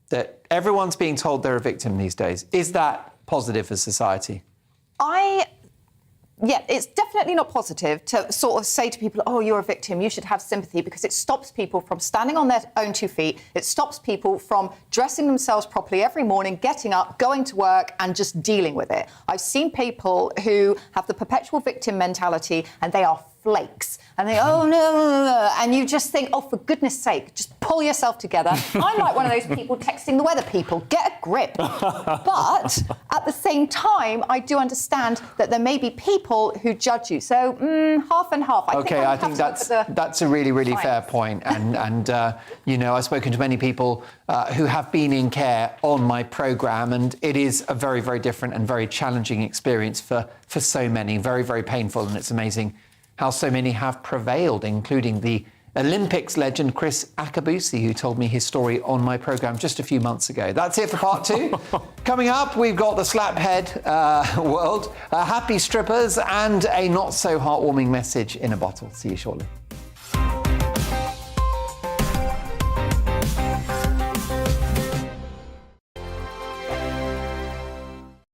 That everyone's being told they're a victim these days. Is that positive for society? Yeah, it's definitely not positive to sort of say to people, oh, you're a victim, you should have sympathy, because it stops people from standing on their own 2 feet. It stops people from dressing themselves properly every morning, getting up, going to work and just dealing with it. I've seen people who have the perpetual victim mentality and they are flakes. And they, oh, no. And you just think, oh, for goodness sake, just pull yourself together. I'm like one of those people texting the weather people, get a grip. But at the same time, I do understand that there may be people who judge you. So half and half. I think that's a really, really fair point. And you know, I've spoken to many people who have been in care on my programme, and it is a very, very different and very challenging experience for so many. Very, very painful, and it's amazing how so many have prevailed, including the Olympics legend Chris Akabusi, who told me his story on my programme just a few months ago. That's it for part 2. Coming up, we've got the slaphead world, happy strippers, and a not-so-heartwarming message in a bottle. See you shortly.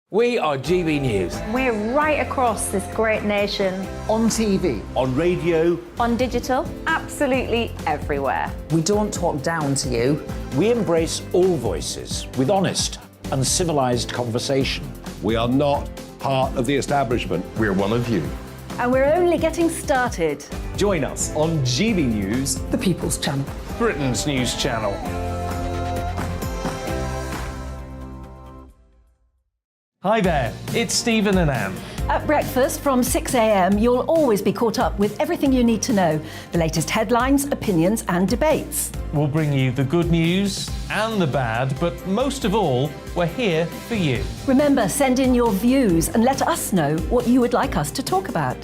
We are GB News. We're right across this great nation. On TV. On radio. On digital. Absolutely everywhere. We don't talk down to you. We embrace all voices with honest and civilised conversation. We are not part of the establishment. We're one of you. And we're only getting started. Join us on GB News, The People's Channel. Britain's news channel. Hi there, it's Stephen and Anne. At breakfast from 6 a.m, you'll always be caught up with everything you need to know, the latest headlines, opinions and debates. We'll bring you the good news and the bad, but most of all, we're here for you. Remember, send in your views and let us know what you would like us to talk about.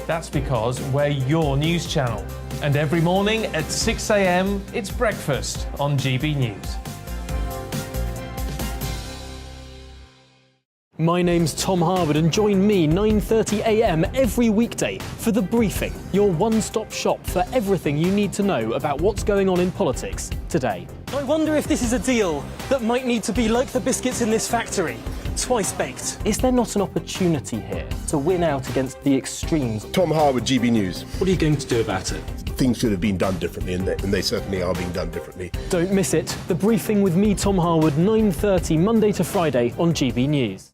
That's because we're your news channel. And every morning at 6 a.m, it's breakfast on GB News. My name's Tom Harwood and join me 9:30 a.m. every weekday for The Briefing, your one-stop shop for everything you need to know about what's going on in politics today. I wonder if this is a deal that might need to be like the biscuits in this factory, twice baked. Is there not an opportunity here to win out against the extremes? Tom Harwood, GB News. What are you going to do about it? Things should have been done differently, and they certainly are being done differently. Don't miss it. The Briefing with me, Tom Harwood, 9:30 Monday to Friday on GB News.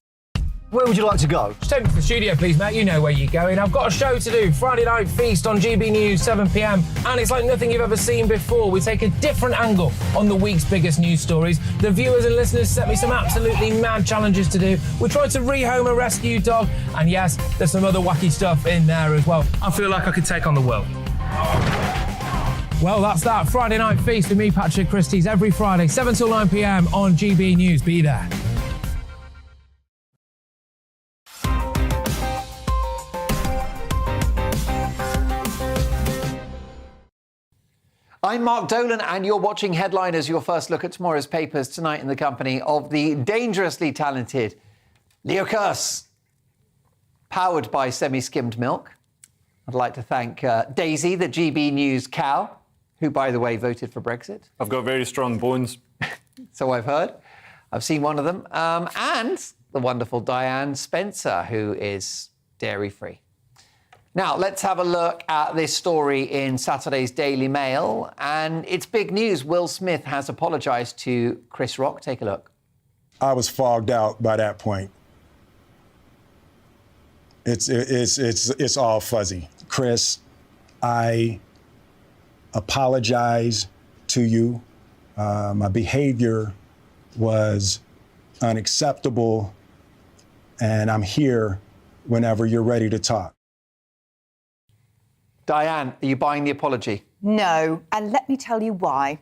Where would you like to go? Just take me to the studio, please, mate. You know where you're going. I've got a show to do. Friday Night Feast on GB News, 7 p.m. And it's like nothing you've ever seen before. We take a different angle on the week's biggest news stories. The viewers and listeners set me some absolutely mad challenges to do. We tried to rehome a rescue dog. And yes, there's some other wacky stuff in there as well. I feel like I could take on the world. Well, that's that. Friday Night Feast with me, Patrick Christie's, every Friday, 7 till 9 p.m. on GB News. Be there. I'm Mark Dolan, and you're watching Headliners, your first look at tomorrow's papers, tonight in the company of the dangerously talented Leo Kearse, powered by semi-skimmed milk. I'd like to thank Daisy, the GBNews cow, who, by the way, voted for Brexit. I've got very strong bones. So I've heard. I've seen one of them. And the wonderful Diane Spencer, who is dairy-free. Now, let's have a look at this story in Saturday's Daily Mail. And it's big news. Will Smith has apologised to Chris Rock. Take a look. I was fogged out by that point. It's all fuzzy. Chris, I apologize to you. My behavior was unacceptable, and I'm here whenever you're ready to talk. Diane, are you buying the apology? No, and let me tell you why.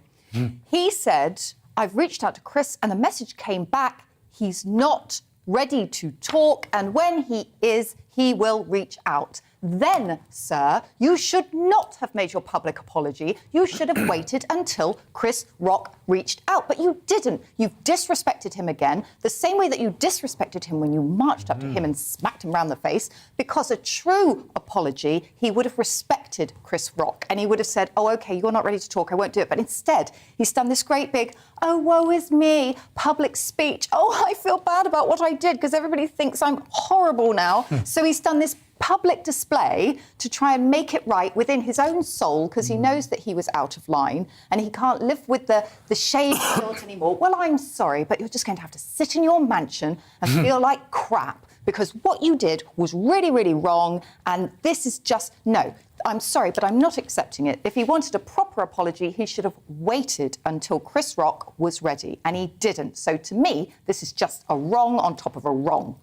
He said, I've reached out to Chris and the message came back, he's not ready to talk, and when he is, he will reach out. Then, sir, you should not have made your public apology. You should have waited until Chris Rock reached out. But you didn't. You've disrespected him again, the same way that you disrespected him when you marched up to him and smacked him round the face. Because a true apology, he would have respected Chris Rock. And he would have said, oh, OK, you're not ready to talk, I won't do it. But instead, he's done this great big, oh, woe is me, public speech. Oh, I feel bad about what I did because everybody thinks I'm horrible now. So he's done this public display to try and make it right within his own soul because he knows that he was out of line and he can't live with the shame and guilt anymore. Well, I'm sorry, but you're just going to have to sit in your mansion and feel like crap because what you did was really, really wrong and this is just, no, I'm sorry, but I'm not accepting it. If he wanted a proper apology, he should have waited until Chris Rock was ready and he didn't. So to me, this is just a wrong on top of a wrong.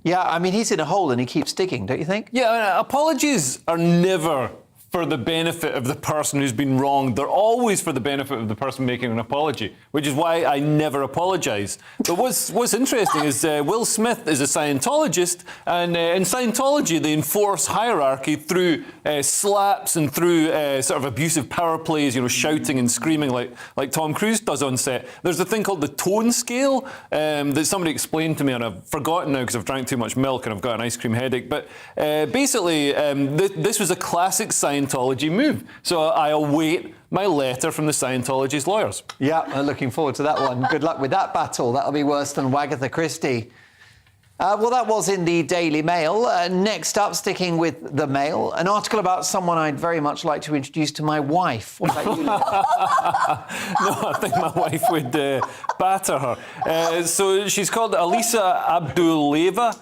Yeah, I mean, he's in a hole and he keeps digging, don't you think? Yeah, apologies are never for the benefit of the person who's been wronged. They're always for the benefit of the person making an apology, which is why I never apologise. But what's interesting is Will Smith is a Scientologist, and in Scientology they enforce hierarchy through slaps and through sort of abusive power plays, you know, shouting and screaming like Tom Cruise does on set. There's a thing called the tone scale that somebody explained to me, and I've forgotten now because I've drank too much milk and I've got an ice cream headache. But basically, this was a classic Scientology move. So I await my letter from the Scientology's lawyers. Yeah, I'm looking forward to that one. Good luck with that battle. That'll be worse than Wagatha Christie. Well, that was in the Daily Mail. Next up, sticking with the Mail, an article about someone I'd very much like to introduce to my wife. What about you, Leo? No, I think my wife would batter her. So she's called Alisa Abduleva.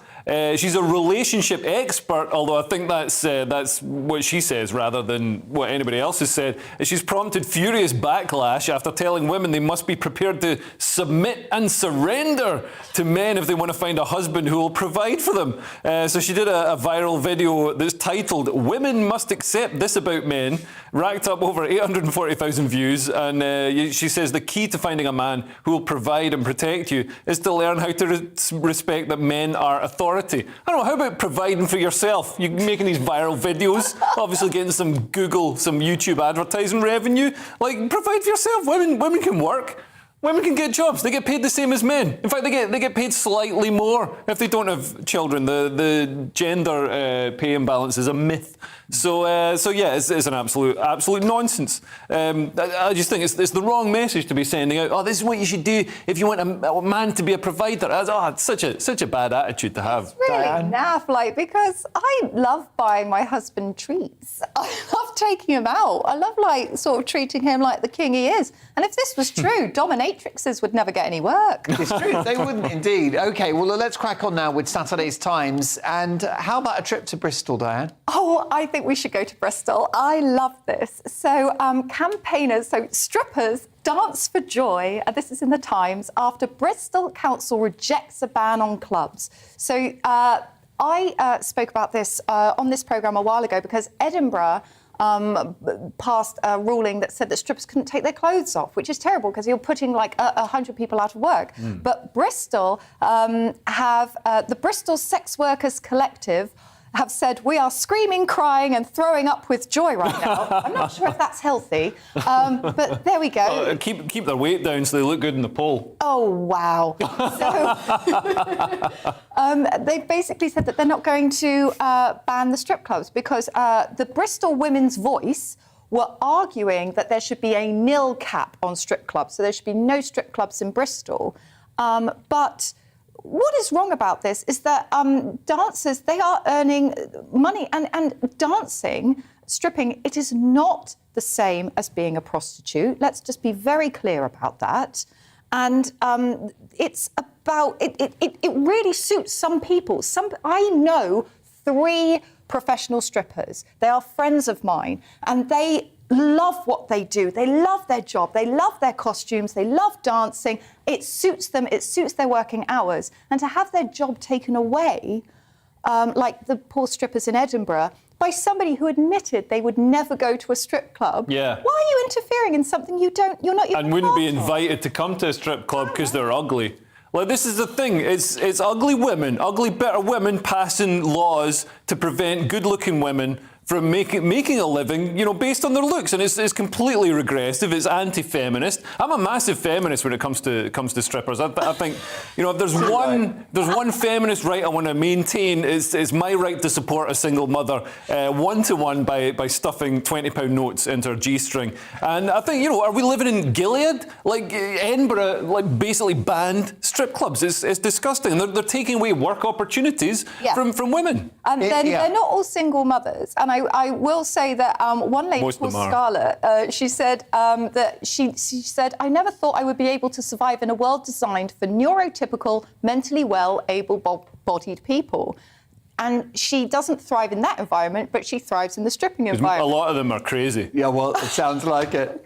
She's a relationship expert, although I think that's what she says rather than what anybody else has said. She's prompted furious backlash after telling women they must be prepared to submit and surrender to men if they want to find a husband who will provide for them. So she did a viral video that's titled "Women Must Accept This About Men," racked up over 840,000 views, and she says the key to finding a man who will provide and protect you is to learn how to respect that men are authority. I don't know, how about providing for yourself? You're making these viral videos, obviously getting some Google, some YouTube advertising revenue. Like, provide for yourself. Women can work. Women can get jobs. They get paid the same as men. In fact, they get paid slightly more if they don't have children. The gender pay imbalance is a myth. So yeah, it's an absolute nonsense. I just think it's the wrong message to be sending out. Oh, this is what you should do if you want a man to be a provider. It's such a bad attitude to have. It's really naff, because I love buying my husband treats. I love taking him out. I love sort of treating him like the king he is. And if this was true, dominatrixes would never get any work. It's true, they wouldn't indeed. OK, well, let's crack on now with Saturday's Times. And how about a trip to Bristol, Diane? Oh, I think we should go to Bristol. I love this. So strippers dance for joy. This is in the Times after Bristol Council rejects a ban on clubs. So I spoke about this on this programme a while ago because Edinburgh passed a ruling that said that strippers couldn't take their clothes off, which is terrible because you're putting 100 people out of work. But Bristol the Bristol Sex Workers Collective have said, we are screaming, crying and throwing up with joy right now. I'm not sure if that's healthy, but there we go. Keep their weight down so they look good in the poll. Oh, wow. So they've basically said that they're not going to ban the strip clubs because the Bristol Women's Voice were arguing that there should be a nil cap on strip clubs, so there should be no strip clubs in Bristol. But what is wrong about this is that dancers, they are earning money, and dancing, stripping, it is not the same as being a prostitute. Let's just be very clear about that. And it's about, it really suits some people. I know 3 professional strippers. They are friends of mine, and they love what they do. They love their job. They love their costumes. They love dancing. It suits them. It suits their working hours. And to have their job taken away, like the poor strippers in Edinburgh, by somebody who admitted they would never go to a strip club. Yeah. Why are you interfering in something you're not even And wouldn't be part of? invited to come to a strip club because they're ugly. Like, this is the thing. It's ugly women, ugly, better women passing laws to prevent good-looking women from making a living, based on their looks, and it's completely regressive. It's anti-feminist. I'm a massive feminist when it comes to strippers. I think, if there's one feminist right I want to maintain, is my right to support a single mother one-to-one by stuffing £20 notes into her G-string. And I think, are we living in Gilead? Like, Edinburgh, basically banned strip clubs. It's disgusting. They're taking away work opportunities from women. And then they're not all single mothers. And I will say that one lady called Scarlett, she said that she said, I never thought I would be able to survive in a world designed for neurotypical, mentally well, able-bodied people. And she doesn't thrive in that environment, but she thrives in the stripping environment. A lot of them are crazy. Yeah, well, it sounds like it.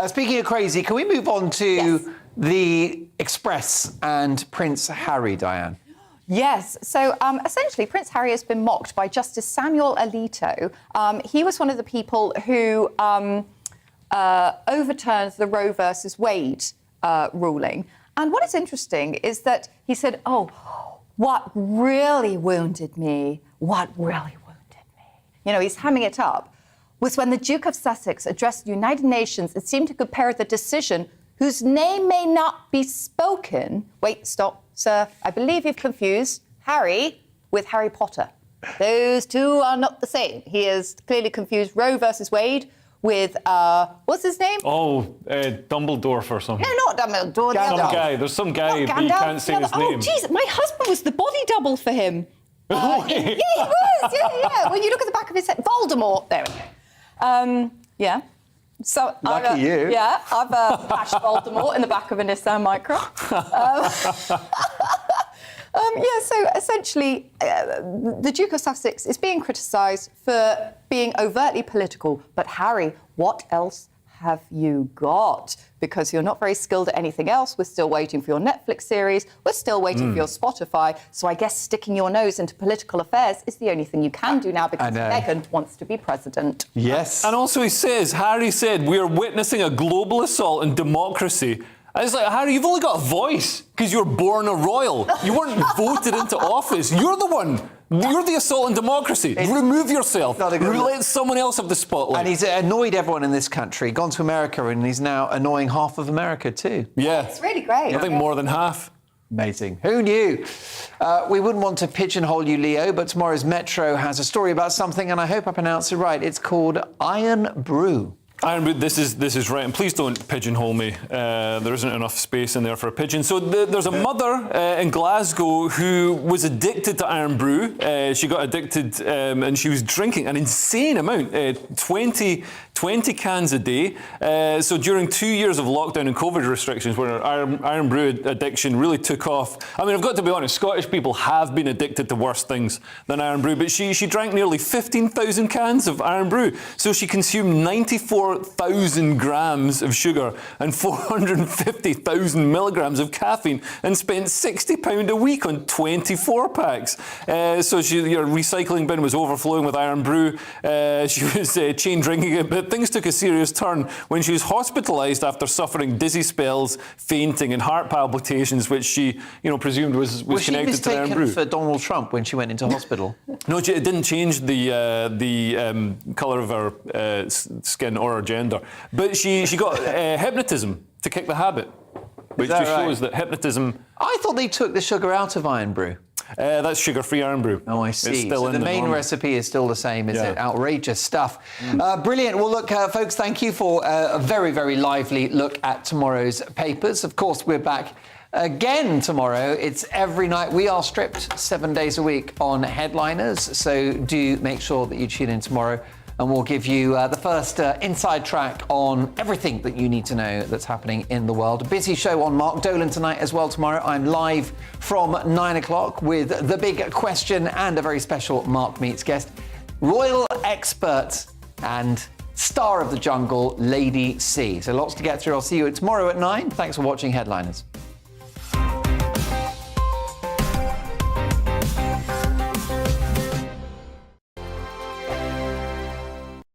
Speaking of crazy, can we move on to the Express and Prince Harry, Diane? Yes. So essentially, Prince Harry has been mocked by Justice Samuel Alito. He was one of the people who overturned the Roe versus Wade ruling. And what is interesting is that he said, what really wounded me, he's hamming it up, was when the Duke of Sussex addressed the United Nations and seemed to compare the decision, whose name may not be spoken. Wait, stop. Sir, I believe you've confused Harry with Harry Potter. Those two are not the same. He has clearly confused Roe versus Wade with, what's his name? Dumbledore or something. No, not Dumbledore. There's some guy, but you can't say his name. Oh, jeez, my husband was the body double for him. Yeah, he was. Yeah. When you look at the back of his head, Voldemort. There we go. Yeah. So Lucky you. Yeah, I've bashed Voldemort in the back of a Nissan Micra. So essentially, the Duke of Sussex is being criticised for being overtly political. But Harry, what else have you got? Because you're not very skilled at anything else. We're still waiting for your Netflix series. We're still waiting for your Spotify. So I guess sticking your nose into political affairs is the only thing you can do now because Meghan wants to be president. Yes. And also Harry said, we are witnessing a global assault on democracy. And it's like, Harry, you've only got a voice because you were born a royal. You weren't voted into office. You're the one. You're the assault on democracy. Remove yourself. Let someone else have the spotlight. And he's annoyed everyone in this country, gone to America, and he's now annoying half of America too. Yeah. It's really great. I think more than half. Amazing. Who knew? We wouldn't want to pigeonhole you, Leo, but tomorrow's Metro has a story about something, and I hope I pronounce it right. It's called Iron Brew. Iron Brew, this is right, and please don't pigeonhole me. There isn't enough space in there for a pigeon. So there's a mother in Glasgow who was addicted to Iron Brew. She got addicted and she was drinking an insane amount, 20 cans a day. So during 2 years of lockdown and COVID restrictions, where Iron Brew addiction really took off. I mean, I've got to be honest, Scottish people have been addicted to worse things than Iron Brew, but she drank nearly 15,000 cans of Iron Brew. So she consumed 94 24,000 grams of sugar and 450,000 milligrams of caffeine and spent £60 a week on 24 packs. So your recycling bin was overflowing with iron brew. She was chain drinking it, but things took a serious turn when she was hospitalised after suffering dizzy spells, fainting and heart palpitations, which she presumed was connected to the iron brew. Was she mistaken for Donald Trump when she went into hospital? No, it didn't change the colour of her skin or her gender. But she got hypnotism to kick the habit, which just shows that hypnotism... I thought they took the sugar out of iron brew. That's sugar-free iron brew. Oh, I see. It's still so in the main normal recipe is still the same, is it? Outrageous stuff. Brilliant. Well, look, folks, thank you for a very, very lively look at tomorrow's papers. Of course, we're back again tomorrow. It's every night. We are stripped 7 days a week on headliners, so do make sure that you tune in tomorrow, and we'll give you the first inside track on everything that you need to know that's happening in the world. A busy show on Mark Dolan tonight as well tomorrow. I'm live from 9 o'clock with The Big Question and a very special Mark Meets guest, royal expert and star of the jungle, Lady C. So lots to get through. I'll see you tomorrow at 9. Thanks for watching Headliners.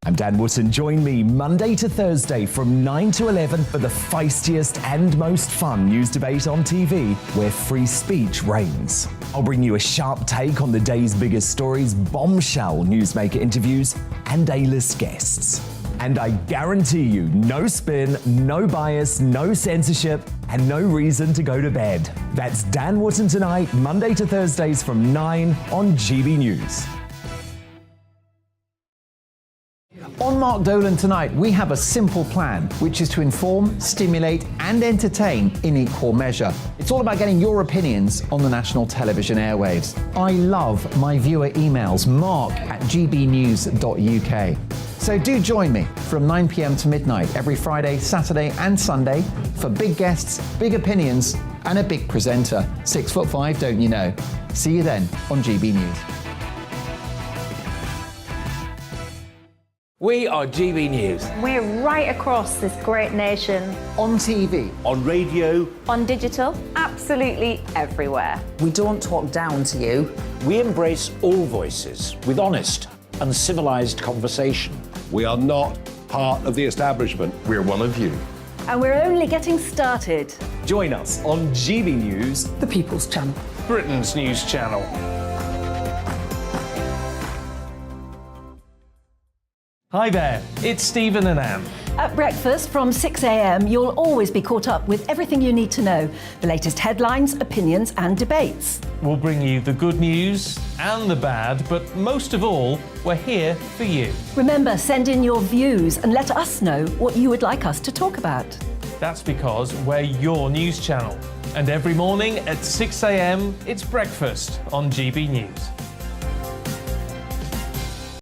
I'm Dan Wootton. Join me Monday to Thursday from 9 to 11 for the feistiest and most fun news debate on TV, where free speech reigns. I'll bring you a sharp take on the day's biggest stories, bombshell newsmaker interviews, and A-list guests. And I guarantee you, no spin, no bias, no censorship, and no reason to go to bed. That's Dan Wootton tonight, Monday to Thursdays from 9 on GB News. On Mark Dolan tonight, we have a simple plan, which is to inform, stimulate and entertain in equal measure. It's all about getting your opinions on the national television airwaves. I love my viewer emails, mark@gbnews.uk. So do join me from 9 p.m. to midnight every Friday, Saturday and Sunday for big guests, big opinions and a big presenter. 6'5", don't you know? See you then on GB News. We are GB News. We're right across this great nation. On TV. On radio. On digital. Absolutely everywhere. We don't talk down to you. We embrace all voices with honest and civilised conversation. We are not part of the establishment. We're one of you. And we're only getting started. Join us on GB News, the People's Channel. Britain's news channel. Hi there, it's Stephen and Anne. At breakfast from 6 a.m, you'll always be caught up with everything you need to know, the latest headlines, opinions and debates. We'll bring you the good news and the bad, but most of all, we're here for you. Remember, send in your views and let us know what you would like us to talk about. That's because we're your news channel. And every morning at 6 a.m, it's breakfast on GB News.